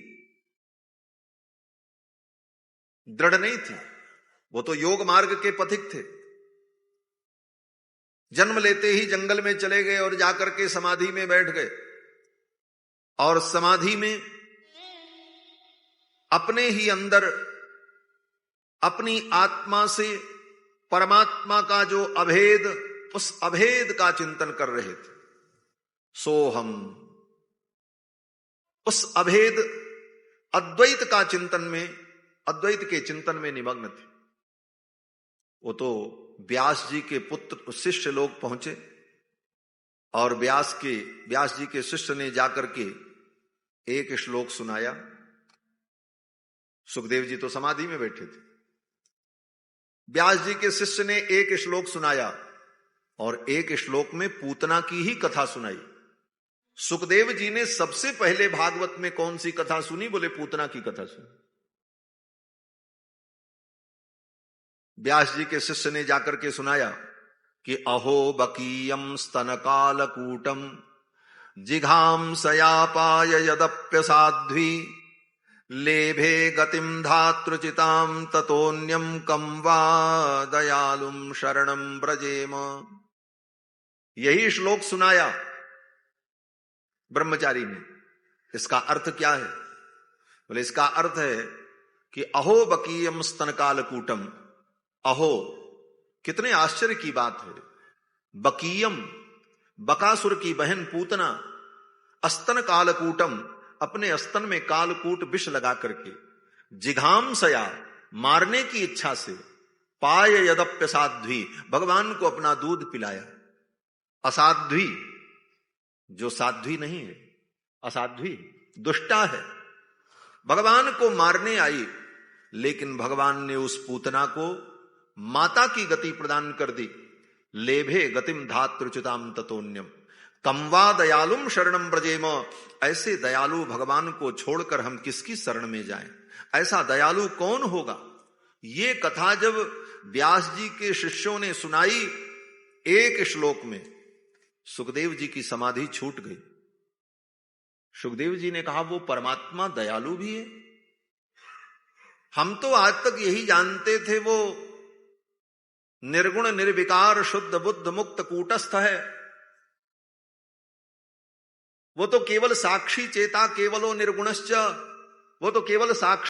दृढ़ नहीं थी, वो तो योग मार्ग के पथिक थे। जन्म लेते ही जंगल में चले गए और जाकर के समाधि में बैठ गए, और समाधि में अपने ही अंदर अपनी आत्मा से परमात्मा का जो अभेद, उस अभेद का चिंतन कर रहे थे। सोहम, उस अभेद अद्वैत का चिंतन में, अद्वैत के चिंतन में निमग्न थे। वो तो व्यास जी के पुत्र शिष्य लोग पहुंचे और व्यास जी के शिष्य ने जाकर के एक श्लोक सुनाया। सुखदेव जी तो समाधि में बैठे थे, व्यास जी के शिष्य ने एक श्लोक सुनाया और एक श्लोक में पूतना की ही कथा सुनाई। सुखदेव जी ने सबसे पहले भागवत में कौन सी कथा सुनी? बोले पूतना की कथा सुनी। व्यास जी के शिष्य ने जाकर के सुनाया कि अहो बकीयम स्तन कालकूटम जिघाम सयापाय यदप्यसाध्वी लेभे गतिम धातृचिताम ततोन्यम कम वा दयालुम शरणम ब्रजेम। यही श्लोक सुनाया ब्रह्मचारी ने। इसका अर्थ क्या है? बोले इसका अर्थ है कि अहो बकीयम स्तन कालकूटम। अहो, कितने आश्चर्य की बात है। बकीयम, बकासुर की बहन पूतना, अस्तन कालकूटम, अपने स्तन में कालकूट विष लगा करके, जिघाम सया, मारने की इच्छा से, पाय यदप्य साध्वी, भगवान को अपना दूध पिलाया। असाध्वी, जो साध्वी नहीं है, असाध्वी, दुष्टा है, भगवान को मारने आई, लेकिन भगवान ने उस पूतना को माता की गति प्रदान कर दी। लेभे गतिम धातृच्युताम ततोन्यम कमवा दयालुम शरणम ब्रजेम। ऐसे दयालु भगवान को छोड़कर हम किसकी शरण में जाएं? ऐसा दयालु कौन होगा? ये कथा जब व्यास जी के शिष्यों ने सुनाई, एक श्लोक में सुखदेव जी की समाधि छूट गई। सुखदेव जी ने कहा, वो परमात्मा दयालु भी है? हम तो आज तक यही जानते थे वो निर्गुण निर्विकार शुद्ध बुद्ध मुक्त कूटस्थ है, वो तो केवल साक्षी चेता केवलो निर्गुणश्च, वो तो केवल साक्षी